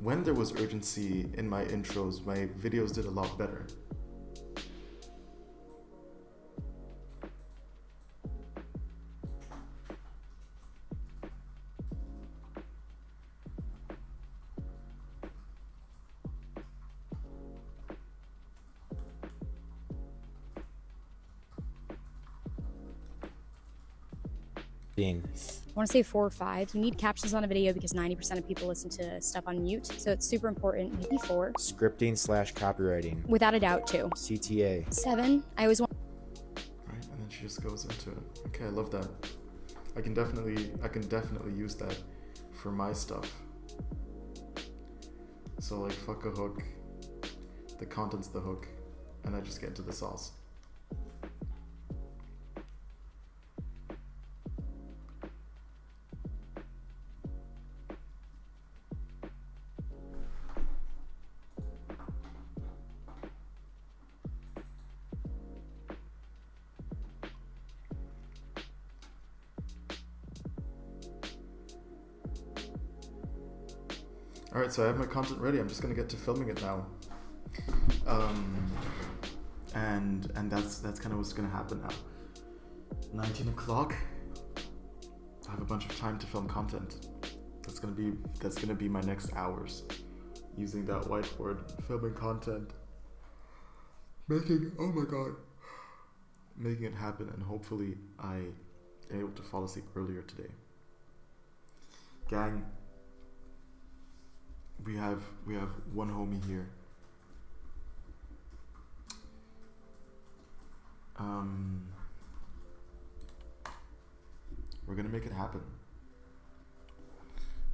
When there was urgency in my intros, my videos did a lot better. I want to say 4 or 5. You need captions on a video because 90% of people listen to stuff on mute. So it's super important. Maybe 4. Scripting/copywriting. Without a doubt, 2. CTA. 7. I always want. Right, and then she just goes into it. Okay, I love that. I can definitely use that for my stuff. So like, fuck a hook. The content's the hook, and I just get into the sauce. Alright, so I have my content ready. I'm just gonna get to filming it now. And that's kind of what's gonna happen now. 19 o'clock. I have a bunch of time to film content. That's gonna be my next hours. Using that whiteboard, filming content. Making it happen, and hopefully I am able to fall asleep earlier today. Gang, we have one homie here. We're gonna make it happen.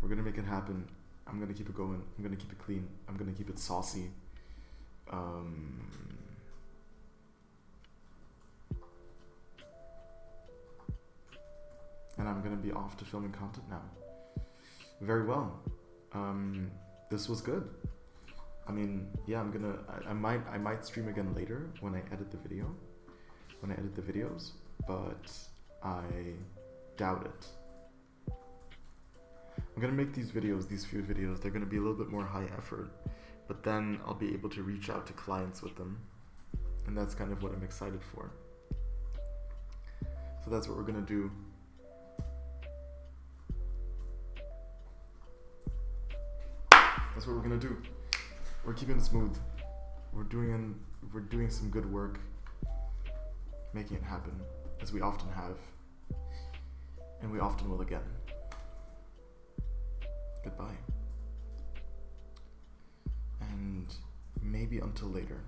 We're gonna make it happen. I'm gonna keep it going. I'm gonna keep it clean. I'm gonna keep it saucy. And I'm gonna be off to filming content now. Very well. This was good. I mean, yeah, I might stream again later when I edit the video. When I edit the videos, but I doubt it. I'm gonna make these few videos, they're gonna be a little bit more high effort, but then I'll be able to reach out to clients with them. And that's kind of what I'm excited for. So that's what we're gonna do. That's what we're gonna do. We're keeping it smooth. We're doing some good work. making it happen, as we often have, and we often will again. Goodbye. And maybe until later.